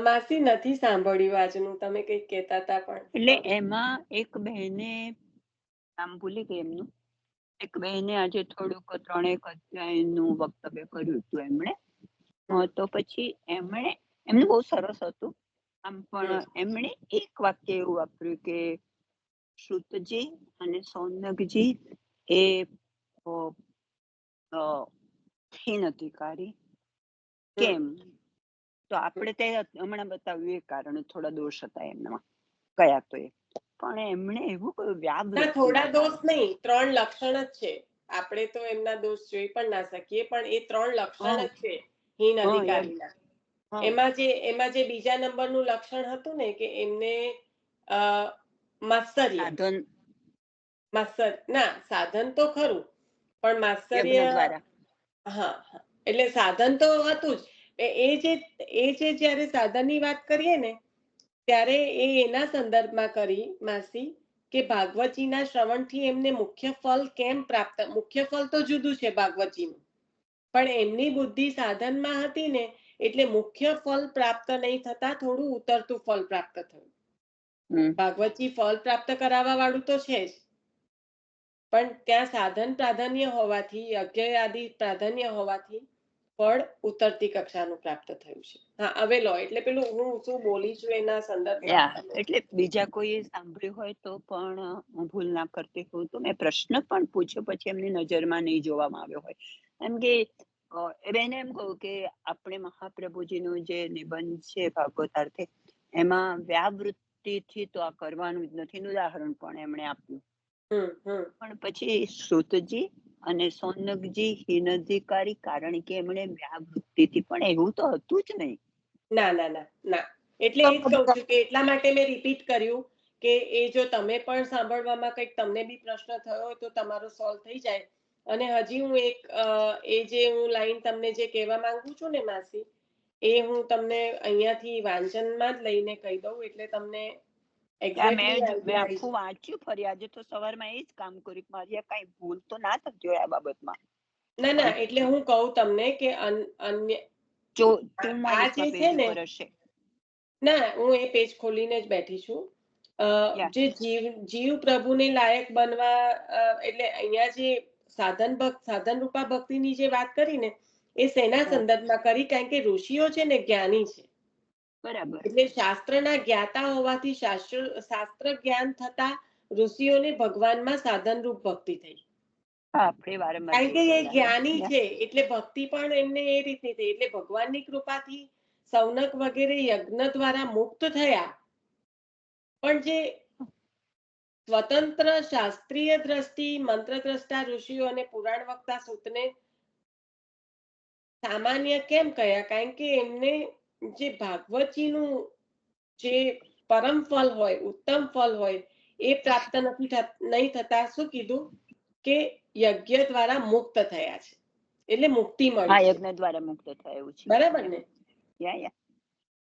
માસી નથી સાંભળ્યું આજનું, તમે કંઈક કહેતા હતા પણ. એટલે એમાં એક બહેને, નામ ભૂલી ગઈ એમનું, એક બહેને આજે થોડુંક 3 અધ્યાયનું વક્તવ્ય કર્યું હતું એમણે. તો પછી એમનું બહુ સરસ હતું આમ, પણ એમણે એક વાક્ય એવું વાપર્યું કે શ્રુતજી અને સૌનકજી એ હીન અધિકારી કેમ? તો આપણે તે હમણાં બતાવ્યું એ કારણે થોડા દોષ હતા એમના, કયા તો એ, પણ એમણે એવું કહ્યું વ્યાવૃત્તિ, થોડા દોષ નહીં, 3 લક્ષણ જ છે. આપણે તો એમના દોષ જોઈ પણ ના શકીએ, પણ એ 3 લક્ષણ જ છે હીન અધિકારીના. એમાં જે બીજા નંબરનું લક્ષણ હતું ને કે એમને માત્સર્ય, ના સાધન તો ખરું, પણ માત્સર્ય, હા એટલે સાધન તો હતું જ. એ જે જ્યારે સાધનની વાત કરીએ ને ત્યારે એ એના સંદર્ભમાં કરી માસી કે ભાગવતજીના શ્રવણથી એમને મુખ્ય ફળ કેમ પ્રાપ્ત, મુખ્ય ફળ તો જુદું છે ભાગવતજીનું, પણ એમની બુદ્ધિ સાધનમાં હતી ને, એટલે મુખ્ય ફળ પ્રાપ્ત નહીં થતા થોડું ઉતરતું ફળ પ્રાપ્ત થયું. ભાગવતજી ફળ પ્રાપ્ત કરાવવા વાળું તો છે જ, પણ ત્યાં સાધન પ્રાધાન્ય હોવાથી, યજ્ઞ આદિ પ્રાધાન્ય હોવાથી ફળ ઉતરતી કક્ષાનું પ્રાપ્ત થયું છે. હા, હવે લો, એટલે પેલું હું શું બોલી છું એના સંદર્ભમાં એટલે બીજા કોઈ સાંભળ્યું હોય તો પણ હું ભૂલ ના કરતી હોઉં તો મેં પ્રશ્ન પણ પૂછ્યો, પછી એમની નજરમાં નહીં જોવામાં આવ્યો હોય. એમ કે એને એમ કહું કે આપણે મહાપ્રભુજીનું જે નિબંધ છે ભાગવતાર્થે, એમાં વ્યાવૃત્તિથી તો આ કરવાનું જ નથી, ઉદાહરણ પણ એમણે આપ્યું. પણ પછી શ્રુતજી અને સોનકજી હિનધિકારી, કારણ કે એમણે વ્યાવૃત્તિથી, પણ એવું તો હતું જ નહીં. ના ના ના ના, એટલે એ જ કહું છું કે એટલા માટે મેં રિપીટ કર્યું કે એ જો તમે પણ સાંભળવામાં કંઈક તમને બી પ્રશ્ન થયો હોય તો તમારો સોલ્વ થઈ જાય. અને હજી હું એક એ જે હું લાઈન તમને જે કહેવા માંગુ છું ને માસી, એ હું તમને અહીંયાથી વાંચનમાં જ લઈને કહી દઉં, એટલે તમને મેં આખું વાંચ્યું ફરી, આજે તો સવારમાં એ જ કામ કર્યું, મારી કઈ ભૂલ તો ના થતી હોય આ બાબતમાં. ના ના, એટલે હું કહું તમને કે અન્ય આ જે છે ને, ના, હું એ પેજ ખોલીને જ બેઠી છું. જે જીવ પ્રભુને લાયક બનવા, એટલે અહીંયા જે સાધન રૂપા ભક્તિની જે વાત કરી ને, એ શેના સંદર્ભમાં કરી? કારણ કે ઋષિઓ છે ને જ્ઞાની છે, બરાબર, એટલે શાસ્ત્રના જ્ઞાતા હોવાથી શાસ્ત્ર જ્ઞાન થતા ઋષિઓને ભગવાનમાં સાધનરૂપ ભક્તિ થઈ. કારણ કે એ જ્ઞાની છે એટલે ભક્તિ પણ એમને એ રીતની થઈ. એટલે ભગવાનની કૃપાથી સૌનક વગેરે યજ્ઞ દ્વારા મુક્ત થયા, પણ જે સ્વતંત્ર શાસ્ત્રીય દ્રષ્ટિ મંત્રદ્રષ્ટા ઋષિઓ અને પુરાણ વક્તા સૂતને સામાન્ય કેમ કહ્યા? કારણ કે એમને જે ભાગવતજીનું જે પરમ ફળ હોય, ઉત્તમ ફળ હોય, એ પ્રાપ્ત નહીં થતા શું કીધું કે યજ્ઞ દ્વારા મુક્ત થયા છે, એટલે મુક્તિ મળી. યજ્ઞ દ્વારા મુક્ત થયું છે, બરાબર ને?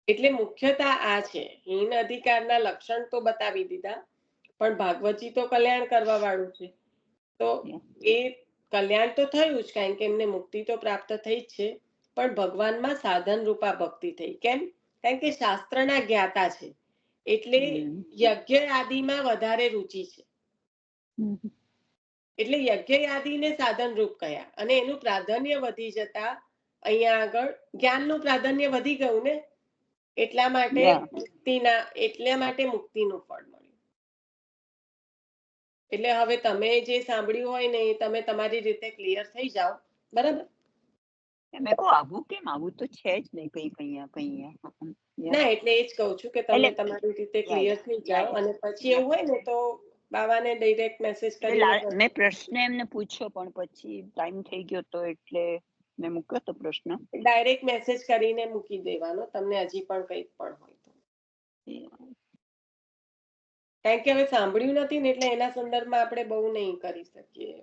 એટલે મુખ્યતા આ છે. હીન અધિકારના લક્ષણ તો બતાવી દીધા, પણ ભાગવતજી તો કલ્યાણ કરવા વાળું છે, તો એ કલ્યાણ તો થયું જ, કારણ કે એમને મુક્તિ તો પ્રાપ્ત થઈ જ છે, પણ ભગવાનમાં સાધન રૂપા ભક્તિ થઈ. કેમ? કારણ કે શાસ્ત્રના જ્ઞાતા છે, એટલે યજ્ઞ આદિમાં વધારે રુચિ છે, એટલે યજ્ઞ આદિને સાધન રૂપ કહ્યા. અને એનું પ્રાધાન્ય વધી જતા અહીંયા આગળ જ્ઞાનનું પ્રાધાન્ય વધી ગયું ને, એટલા માટે મુક્તિનું ફળ મળ્યું. એટલે હવે તમે જે સાંભળ્યું હોય ને એ તમે તમારી રીતે ક્લિયર થઈ જાઓ. બરાબર? આવું કેમ? આવું તો છે જ નહીં કઈ. ના, એટલે એ જ કહું છું કે તમે તમારી રીતે ક્લિયર થઈ જાઓ, અને પછી એવું હોય ને તો બાવાને ડાયરેક્ટ મેસેજ કરીને મેં પ્રશ્ન એમને પૂછ્યો, પણ પછી ટાઈમ થઈ ગયો તો એટલે મેં મૂક્યો તો પ્રશ્ન. ડાયરેક્ટ મેસેજ કરીને મૂકી દેવાનો તમને હજી પણ કંઈક પણ હોય તો. કારણ કે હવે સાંભળ્યું નથી ને, એટલે એના સંદર્ભમાં આપણે બહુ નહીં કરી શકીએ.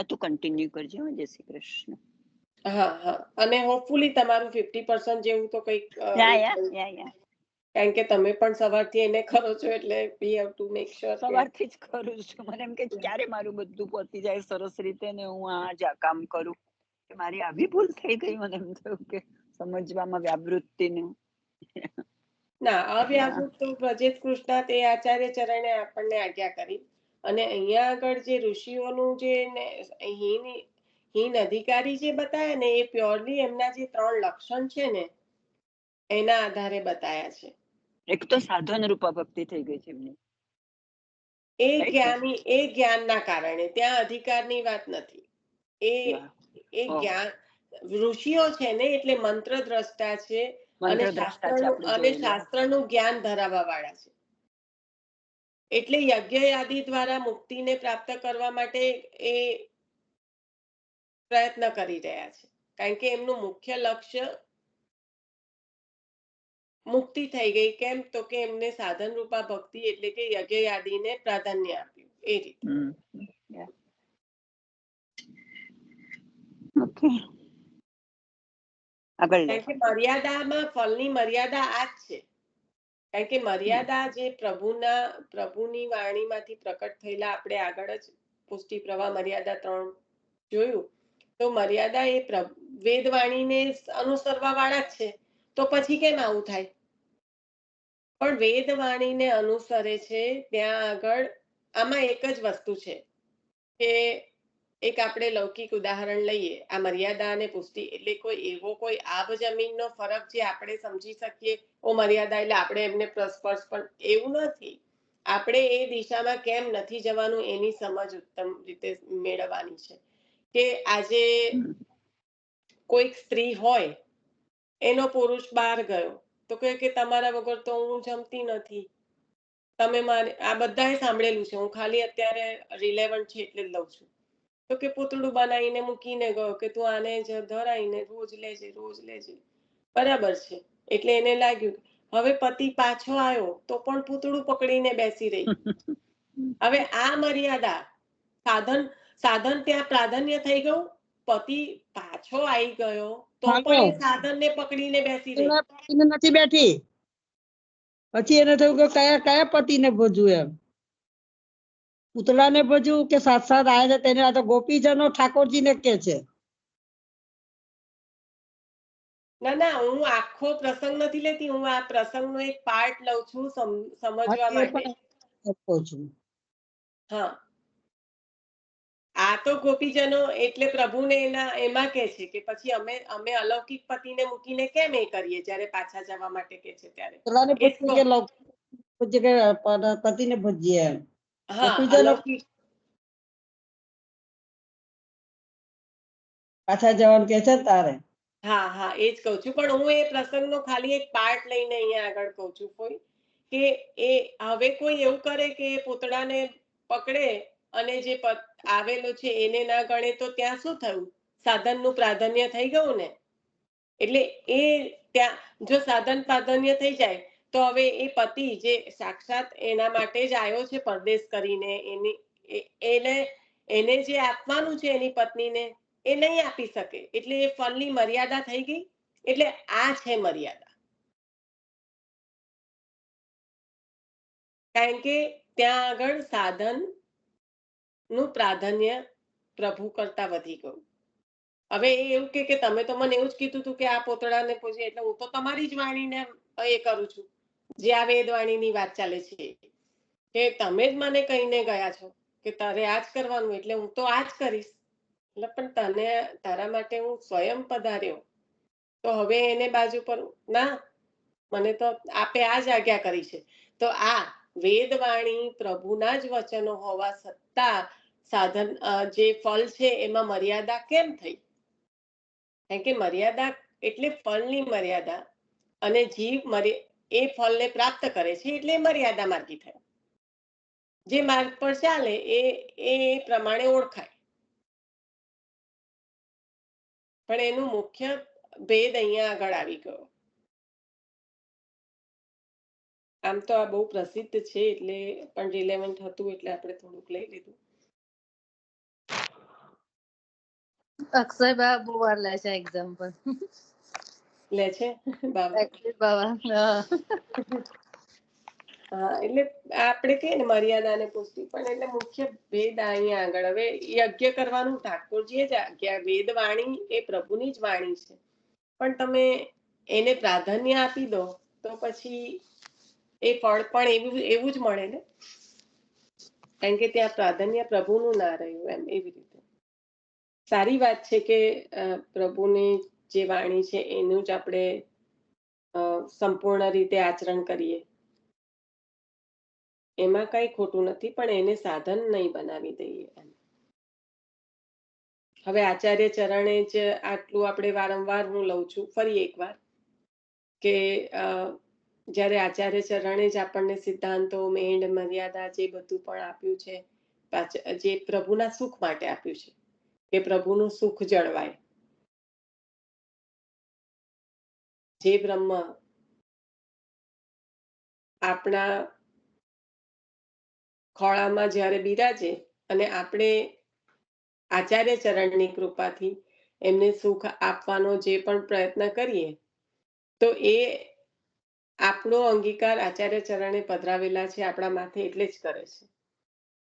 તું કન્ટિન્યુ કરજો. જય શ્રી કૃષ્ણ. હા, અને હોપફુલી તમારું 50% જેવું તો કંઈક, કારણ કે તમે પણ સવારથી એને કરો છો, એટલે we have to make sure. સવારથી જ કરું છું. મને એમ કે ક્યારે મારું બધું પતી જાય સરસ રીતે ને હું આ જ કામ કરું, કે મારી આવી ભૂલ થઈ ગઈ. મને એમ થયું કે સમજવામાં વ્યાવૃત્તિનું. ના, અવ્યાવૃત તો વ્રજેત કૃષ્ણ તે આચાર્ય ચરણે આપણને આજ્ઞા કરી. અને અહીંયા આગળ જે ઋષિઓનું જે હીન અધિકારી જે બતાવ્યા ને, એ પ્યોરલી એમના જે 3 લક્ષણ છે ને એના આધારે બતાયા છે. એક તો સાધન રૂપા ભક્તિ થઈ ગઈ છે એમની, એ જ્ઞાનના કારણે. ત્યાં અધિકારની વાત નથી. એ જ્ઞાન ઋષિઓ છે ને, એટલે મંત્ર દ્રષ્ટા છે અને શાસ્ત્રનું જ્ઞાન ધરાવવા વાળા છે, એટલે યજ્ઞ આદિ દ્વારા મુક્તિને પ્રાપ્ત કરવા માટે એ પ્રયત્ન કરી રહ્યા છે. કારણ કે એમનું મુખ્ય લક્ષ્ય મુક્તિ થઈ ગઈ. કેમ? તો કે એમને સાધન રૂપા ભક્તિ, એટલે કે યજ્ઞ આદિને પ્રાધાન્ય આપ્યું. એ રીતે. કારણ કે મર્યાદામાં ફળની મર્યાદા આ જ છે. કારણ કે મર્યાદા જે પ્રભુની વાણીમાંથી પ્રકટ થયેલા, આપણે આગળ જ પુષ્ટિ પ્રવાહ મર્યાદા 3 જોયું, તો મર્યાદા એ વેદવાણીને અનુસરવા વાળા જ છે, તો પછી કેમ આવું થાય? પણ વેદ વાણીને અનુસરે છે ત્યાં આગળ આમાં એક જ વસ્તુ છે કે એક આપણે લૌકિક ઉદાહરણ લઈએ, આ મર્યાદા અને પુષ્ટિ એટલે કોઈ આબ જમીનનો ફરક જે આપણે સમજી શકીએ ઓ મર્યાદા એટલે આપણે એમને સ્પર્શ, પણ એવું નથી. આપણે એ દિશામાં કેમ નથી જવાનું એની સમજ ઉત્તમ રીતે મેળવવાની છે. કે આજે કોઈક સ્ત્રી હોય, એનો પુરુષ બહાર ગયો તો કહે કે તમારા વગર તો હું જમતી નથી, તમે મારે, આ બધાએ સાંભળેલું છે, હું ખાલી અત્યારે રિલેવન્ટ છે એટલે જ લઉં છું. તો કે પૂતળું બનાવીને મૂકીને ગયો કે તું આને જ ધરાઈને રોજ લેજે. બરાબર છે. એટલે એને લાગ્યું હવે પતિ પાછો આવ્યો તો પણ પૂતળું પકડીને બેસી રહી. હવે આ મર્યાદા, સાધન ત્યાં પ્રાધાન્ય થઈ ગયું. પતિ પાછો આવી ગયો તો પણ એ સાધનને પકડીને બેસી રહી. પતિને નથી બેઠી. પછી એને થયું કે કયા પતિને ભજવું એમ, પૂતળાને ભજવું કે સાથ આયા છે તેને. આ તો ગોપીજનો ઠાકોરજીને કે છે. ના, હું આખો પ્રસંગ નથી લેતી, હું આ પ્રસંગનો એક પાર્ટ લઉં છું સમજવા માટે. હા, આ તો ગોપીજનો એટલે પ્રભુને એમાં કે છે કે પછી અમે અલૌકિક પતિને મૂકીને કેમ એ કરીએ જ્યારે પાછા જવા માટે કે છે ત્યારે. પતિને ભજીએ એમ. હા, અલૌકિક પાછા જવાનું કે છે તારે. હા, એ જ કહું છું. પણ હું એ પ્રસંગનો ખાલી એક પાર્ટ લઈને અહીંયા આગળ કહું છું કોઈ કે એ હવે કોઈ એવું કરે કે પૂતળાને પકડે અને જે આવેલો છે એને ના ગણે તો ત્યાં શું થયું? સાધનનું પ્રાધાન્ય થઈ ગયું ને. એટલે એ ત્યાં જો સાધન પ્રાધાન્ય થઈ જાય તો હવે એ પતિ જે સાક્ષાત એના માટે જ આવ્યો છે પરદેશ કરીને, એને જે આપવાનું છે એની પત્નીને એ નહીં આપી શકે. એટલે એ ફળની મર્યાદા થઈ ગઈ. એટલે આ છે મર્યાદા. કારણ કે ત્યાં આગળ સાધન નું પ્રાધાન્ય પ્રભુ કરતા વધી ગયું. હવે એ એવું કે તમે તો મને એવું જ કીધું હતું કે આ પોતળાને પૂછે, એટલે હું તો તમારી જ વાણીને એ કરું છું. જે આ વેદવાણીની વાત ચાલે છે કે તમે જ મને કહીને ગયા છો કે તારે આ જ કરવાનું, એટલે હું તો આ જ કરીશ. એટલે પણ તારા માટે હું સ્વયં પધાર્યો તો હવે એને બાજુ પર ના, મને તો આપે આ જ આજ્ઞા કરી છે. તો આ વેદવાણી પ્રભુના જ વચનો હોવા છતાં સાધન જે ફળ છે એમાં મર્યાદા કેમ થઈ? કારણ કે મર્યાદા એટલે ફળની મર્યાદા, અને જીવ એ ફળને પ્રાપ્ત કરે છે એટલે મર્યાદા માર્ગી થાય. જે માર્ગ પર ચાલે એ પ્રમાણે ઓળખાય. પણ એનું મુખ્ય ભેદ અહીંયા આગળ આવી ગયો. આમ તો આ બહુ પ્રસિદ્ધ છે એટલે પણ રિલેવન્ટ હતું એટલે આપણે થોડુંક લઈ લીધું. અક્ષય બા બહુ વાર લે છે એક્ઝામ્પલ. લે છે બાબા. હા, એટલે આપણે કહીએ ને મર્યાદા અને પુષ્ટિ, પણ એટલે મુખ્ય ભેદ અહીંયા આગળ. હવે યજ્ઞ કરવાનું ઠાકોરજીએ જ આજ્ઞા. વેદવાણી એ પ્રભુની જ વાણી છે, પણ તમે એને પ્રાધાન્ય આપી દો તો પછી એ ફળ પણ એવું જ મળે ને. કારણ કે ત્યાં પ્રાધાન્ય પ્રભુનું ના રહ્યું એમ. એવી રીતે સારી વાત છે કે પ્રભુની જે વાણી છે એનું જ આપણે સંપૂર્ણ રીતે આચરણ કરીએ. એમાં કઈ ખોટું નથી, પણ એને સાધન નહીં બનાવી દઈએ. હવે આચાર્ય ચરણે જ આટલું આપણે વારંવાર હું લઉં છું ફરી એકવાર કે જ્યારે આચાર્ય ચરણે જ આપણને સિદ્ધાંતો, મેંડ, મર્યાદા જે બધું પણ આપ્યું છે, જે પ્રભુના સુખ માટે આપ્યું છે કે પ્રભુનું સુખ જળવાય. જે બ્રહ્મ આપણા ખોળામાં જ્યારે બિરાજે અને આપણે આચાર્ય ચરણની કૃપાથી એમને સુખ આપવાનો જે પણ પ્રયત્ન કરીએ તો એ આપણો અંગીકાર આચાર્ય ચરણે પધરાવેલા છે આપણા માથે એટલે જ કરે છે.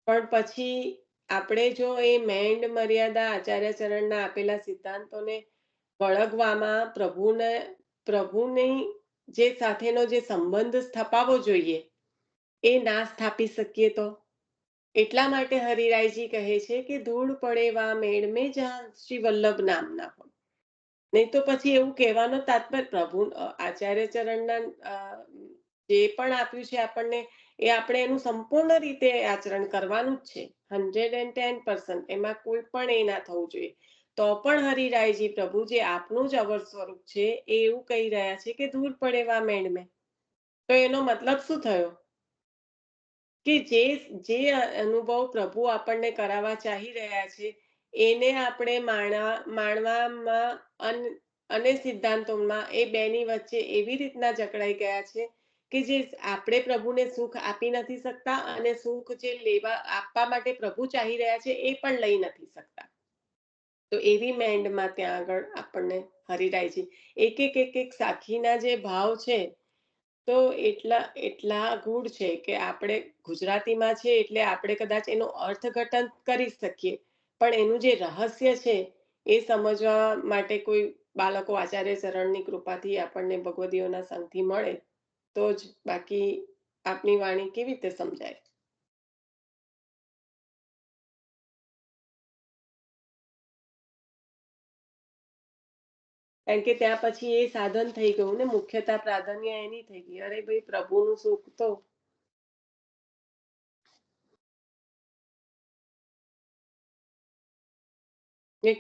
પણ પછી આપણે જો એ મેંડ, મર્યાદા, આચાર્ય ચરણના આપેલા સિદ્ધાંતોને વળગવામાં, પ્રભુને પ્રભુની જે સાથેનો જે સંબંધ સ્થાપવો જોઈએ એ ના સ્થાપી શકીએ તો એટલા માટે હરિરાયજી કહે છે કે ધૂળ પડે વા મેળ મેં જ્યાં શ્રી વલ્લભ નામ ના હોય. નહીં તો પછી એવું કહેવાનો તાત્પર્ય પ્રભુ આચાર્ય ચરણના જે પણ આપ્યું છે આપણને એ આપણે એનું સંપૂર્ણ રીતે આચરણ કરવાનું જ છે 110%. એમાં કોઈ પણ એ ના થવું જોઈએ. તો પણ હરિરાયજી પ્રભુ જે આપનું જ અવર સ્વરૂપ છે એ એવું કહી રહ્યા છે કે ધૂળ પડે વા મેળ મેં. તો એનો મતલબ શું થયો કે જે અનુભવ પ્રભુ આપણને કરાવવા ચાહી રહ્યા છે એને આપણે માણવામાં અને સિદ્ધાંતોમાં એ બેની વચ્ચે એવી રીતના જકડાઈ ગયા છે કે જે આપણે પ્રભુને સુખ આપી નથી શકતા અને સુખ જે આપવા માટે પ્રભુ ચાહી રહ્યા છે એ પણ લઈ નથી શકતા. તો એવી મેન્ડમાં ત્યાં આગળ આપણને હરિરાયજી એક સાખીના જે ભાવ છે તો એટલા ગૂઢ છે કે આપણે ગુજરાતીમાં છે એટલે આપણે કદાચ એનું અર્થઘટન કરી શકીએ, પણ એનું જે રહસ્ય છે એ સમજવા માટે કોઈ બાળકો આચાર્ય ચરણની કૃપાથી આપણને ભગવદીઓના સંગથી મળે તો જ, બાકી આપની વાણી કેવી રીતે સમજાય. કારણ કે ત્યાં પછી એ સાધન થઈ ગયું ને, મુખ્યતા પ્રાધાન્ય એની થઈ ગઈ. અરે ભાઈ પ્રભુનું સુખ તો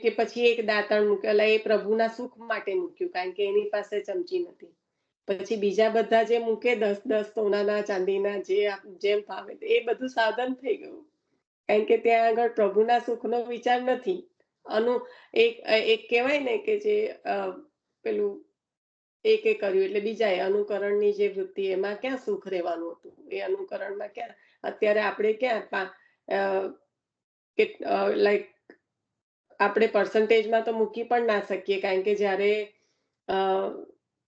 કે પછી એક દાંતણ મૂકેલા એ પ્રભુના સુખ માટે મૂક્યું કારણ કે એની પાસે ચમચી નથી. પછી બીજા બધા જે મૂકે 10 સોનાના ચાંદીના જેમ ફાવે એ બધું સાધન થઈ ગયું કારણ કે ત્યાં આગળ પ્રભુના સુખનો વિચાર નથી. એક કહેવાય ને કે જે પેલું એકે કર્યું એટલે બીજાએ અનુકરણની જે વૃત્તિ એમાં ક્યાં સુખ રહેવાનું હતું. એ અનુકરણમાં ક્યાં અત્યારે આપણે ક્યાં લાઈક આપણે પર્સન્ટેજમાં તો મૂકી પણ ના શકીએ કારણ કે જ્યારે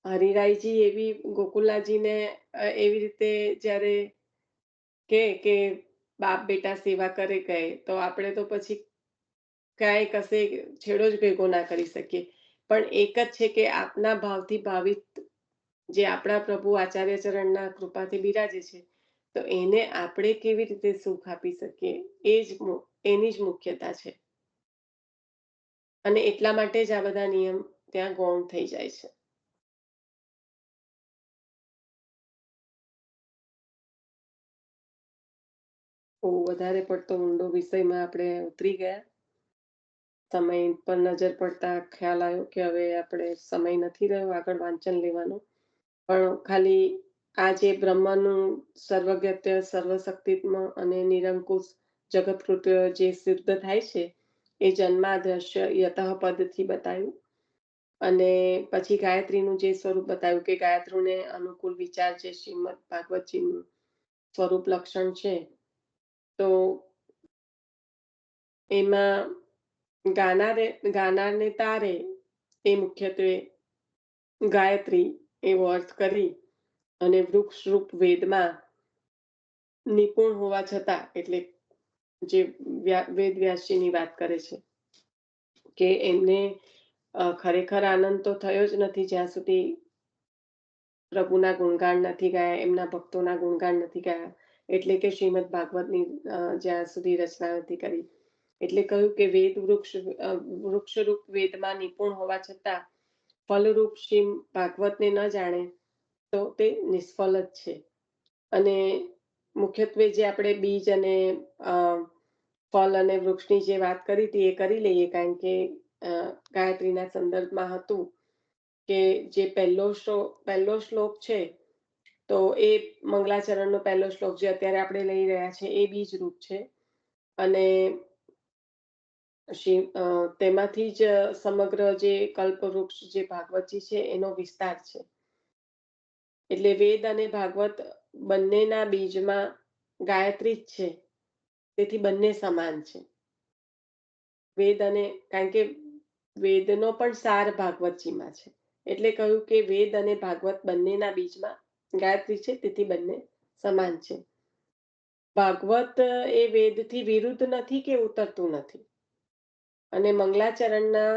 હરિરાયજી એવી ગોકુલનાથજીને એવી રીતે જ્યારે કે બાપ બેટા સેવા કરે કહે તો આપણે તો પછી કાંઈ કશે છેડો જ ભેગો ના કરી શકીએ. પણ એક જ છે કે આપના ભાવથી ભાવિત જે આપણા પ્રભુ આચાર્ય ચરણના કૃપાથી બિરાજે છે તો એને આપણે કેવી રીતે સુખ આપી શકીએ એની જ મુખ્યતા છે. અને એટલા માટે જ આ બધા નિયમ ત્યાં ગૌણ થઈ જાય છે. બહુ વધારે પડતો ઊંડો વિષયમાં આપણે ઉતરી ગયા. સમય પર નજર પડતા ખ્યાલ આવ્યો કે હવે આપણે સમય નથી રહ્યો આગળ વાંચન લેવાનો, પણ ખાલી આ જે બ્રહ્મનું સર્વજ્ઞત્વ સર્વશક્તિત્વ અને નિરંકુશ જગતકૃત્ય જે સિદ્ધ થાય છે એ જન્માદ્રશ્ય યતઃ પદથી બતાવ્યું. અને પછી ગાયત્રીનું જે સ્વરૂપ બતાવ્યું કે ગાયત્રીને અનુકૂળ વિચાર જે શ્રીમદ ભાગવતજીનું સ્વરૂપ લક્ષણ છે તો એમાં ગાનારને તારે એ મુખ્યત્વે ગાયત્રી એવો અર્થ કરી અને વૃક્ષરૂપ વેદમાં નિપુણ હોવા છતાં એટલે જે વેદ વ્યાસજીની વાત કરે છે કે એમને ખરેખર આનંદ તો થયો જ નથી જ્યાં સુધી પ્રભુના ગુણગાન નથી ગાયા, એમના ભક્તોના ગુણગાન નથી ગાયા, એટલે કે શ્રીમદ ભાગવતની જ્યાં સુધી રચના નથી કરી. એટલે કહ્યું કે વૃક્ષરૂપ વેદમાં નિપુણ હોવા છતાં ફલરૂપ શ્રી ભાગવતને ન જાણે તો તે નિષ્ફળ જ છે. અને મુખ્યત્વે જે આપણે બીજ અને ફળ અને વૃક્ષની જે વાત કરી હતી એ કરી લઈએ કારણ કે ગાયત્રીના સંદર્ભમાં હતું કે જે પહેલો શ્લોક છે તો એ મંગલાચરણનો પહેલો શ્લોક જે અત્યારે આપણે લઈ રહ્યા છે એ બીજ રૂપ છે અને તેમાંથી જ સમગ્ર જે કલ્પવૃક્ષ જે ભાગવતજી છે એનો વિસ્તાર છે. એટલે વેદ અને ભાગવત બંનેના બીજમાં ગાયત્રી જ છે, તેથી બંને સમાન છે. વેદ અને કારણ કે વેદનો પણ સાર ભાગવતજીમાં છે એટલે કહ્યું કે વેદ અને ભાગવત બંનેના બીજમાં ગાયત્રી છે, તેથી બંને સમાન છે. ભાગવત એ વેદથી વિરુદ્ધ નથી કે ઉતરતું નથી. અને મંગલાચરણના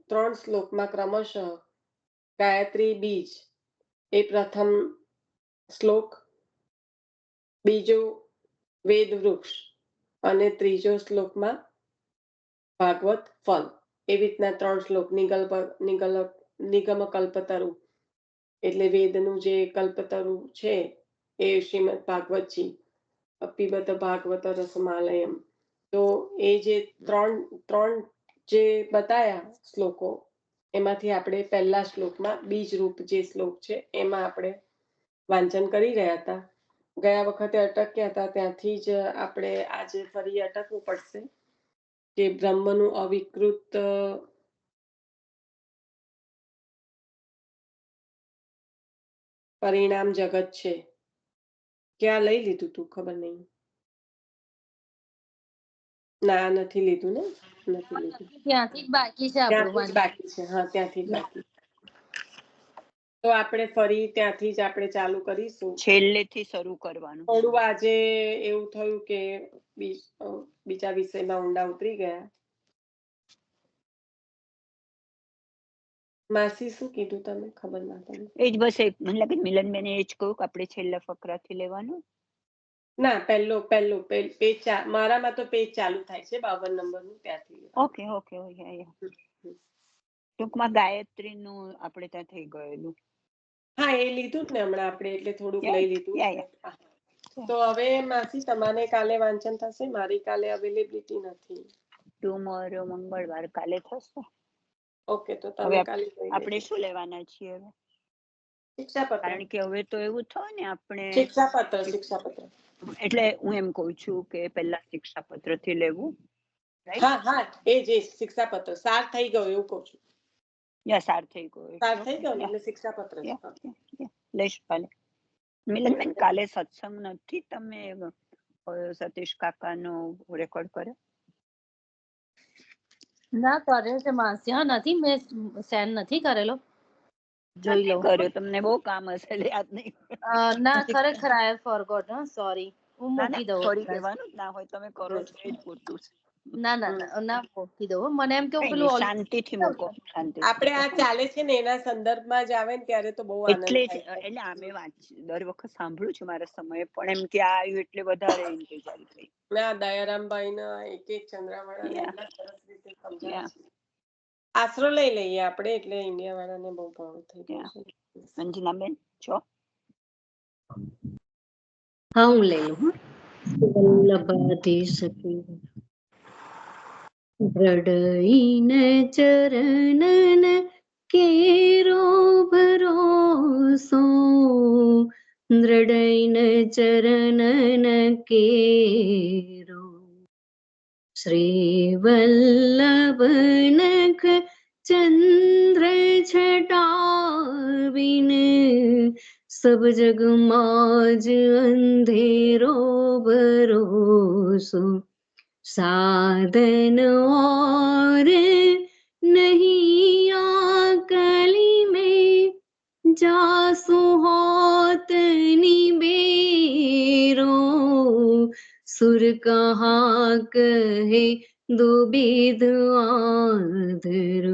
3 શ્લોકમાં ક્રમશઃ ગાયત્રી બીજ એ પ્રથમ શ્લોક, બીજો વેદ વૃક્ષ અને ત્રીજો શ્લોકમાં ભાગવત ફલ. એવી રીતના 3 શ્લોક. નિગમ કલ્પતરુ એટલે વેદનું જે કલ્પતરુ છે એ શ્રીમદ ભાગવતજી, પિબત ભાગવત રસમાલયમ. તો એ જે ત્રણ જે બતાયા શ્લોકો, એમાંથી આપણે પહેલા શ્લોકમાં બીજ રૂપ જે શ્લોક છે એમાં આપણે વાંચન કરી રહ્યા હતા. ગયા વખતે અટક્યા હતા ત્યાંથી જ આપણે આજે ફરી અટકવું પડશે કે બ્રહ્મનું અવિકૃત પરિણામ જગત છે. ક્યાં લઈ લીધું તું ખબર નહીં. ના, નથી લીધું ને, નથી લીધું. ત્યાંથી જ બાકી છે આપણું ત્યાંથી જ બાકી છે. હા, ત્યાંથી જ બાકી. તો આપણે ફરી ત્યાંથી જ આપણે ચાલુ કરીશું. છેલ્લેથી શરૂ કરવાનું. થોડું આજે એવું થયું કે બીજા વિષયમાં ઊંડા ઉતરી ગયા. માસી શું કીધું તમે? ખબર ના પડી. એ જ બસ મને લાગે મિલનબેન એ જ કહ્યું કે આપણે છેલ્લા ફકરાથી લેવાનું. ના, પેજ મારામાં તો પેજ ચાલુ થાય છે 52 નંબરનું, ત્યાંથી. ઓકે. ટૂંકમાં ગાયત્રીનું આપણે ત્યાં થઈ ગયેલું. હા, એ લીધું ને હમણાં આપણે, એટલે થોડુંક લઈ લીધું. તો હવે માસી તમારે કાલે વાંચન થશે? મારી કાલે અવેલેબિલિટી નથી. ટુમોરો મંગળવાર, કાલે થશે. ઓકે, તો તમે કાલે આપણે શું લેવાના છીએ હવે? શિક્ષાપત્ર. કારણ કે હવે તો એવું થાય ને આપણે શિક્ષાપત્ર. એટલે હું એમ કહું છું કે પહેલા શિક્ષાપત્ર થી લેવું. હા, એ જે શિક્ષાપત્ર સાર થઈ ગયો એવું કહું છું. સાર થઈ ગયો એટલે શિક્ષાપત્ર લઈશું કાલે. મિલનબેન, કાલે સત્સંગ નથી? તમે સતીશ કાકાનો રેકોર્ડ કર્યો? ના, કર્યો છે માસી. હા, નથી, મેં સેન્ડ નથી કરેલો. જોઈ લો. કર્યો, તમને બહુ કામ હશે, યાદ નહીં. ના, ખરેખર આઈ ફોરગોટ. sorry. હું મૂકી દઉં. સોરી કહેવાનું જ ના હોય, તમે કરો છો એ જ પૂરતું છે. ના, મૂકી દઉં. મને એમ કેવું પેલું શાંતિથી મૂકો. આપણે આ ચાલે છે ને એના સંદર્ભમાં જ આવે ને ત્યારે તો બહુ આનંદ એટલે થાય. એટલે આમે દર વખત સાંભળું છું મારા સમયે, પણ એમ કે આવ્યું એટલે વધારે ઇન્તજારી થઈ. ના, દયારામભાઈ ના એક ચંદ્રાવાળાને એટલા સરસ રીતે સમજાય છે. આશરો લઈ લઈએ આપણે, એટલે ઇન્ડિયા વાળાને બહુ ભાવ થઈ ગયો છે. અંજનાબેન છો? હા, હું લઈ લઉં. વલ્લભાધી સખી દ્રઢઈન ચરણન કેરો ભરોસો, દ્રઢઈન ચરણન કેરો. શ્રી વલ્લભનખ ચંદ્ર છટાવીન, સબ જગમાં જ અંધેરો ભરોસો. साधन और नहीं आकली में, जासु होत निबेरो. सुर कहाँ कहे दुबिध आधर,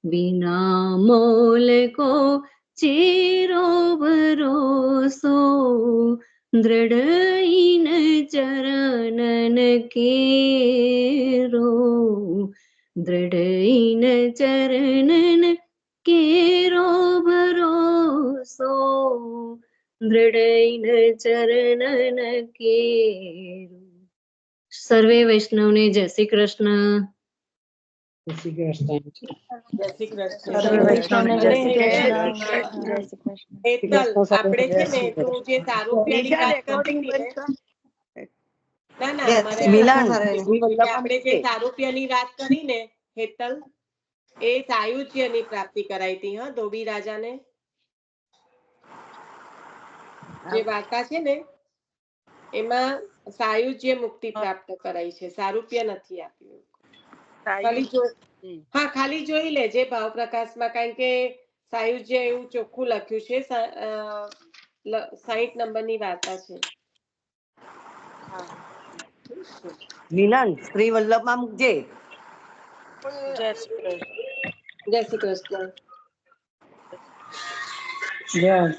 बिना मोल को चेरो भरोसो. दृढ़ चरणन केरो, दृढ़ चरणन केरो भरोसो, दृढ़ चरणन केरो. સર્વે વૈષ્ણવને જય શ્રી કૃષ્ણ. જય શ્રી કૃષ્ણ. જય શ્રી કૃષ્ણ. હેતલ, આપણે છે ને તું જે સારૂપ્યાની વાત કરતી હતી ને, આપણે જે સારૂપ્યની વાત કરી ને હેતલ, એ સાયુજ્યની પ્રાપ્તિ કરાઈ હતી. હા, ધોબી રાજાને જે વાર્તા છે ને એમાં સાયુજ્ય મુક્તિ પ્રાપ્ત કરાઈ છે, સારૂપ્ય નથી આપ્યું. ખાલી જોઈ લેજે ભાવ પ્રકાશમાં, કારણ કે સાયુજ્ય એવું ચોખ્ખું લખ્યું છે. 60 નંબરની વાર્તા છે. મિલન, શ્રી વલ્લભમાં મૂકજે. જય શ્રી કૃષ્ણ. જય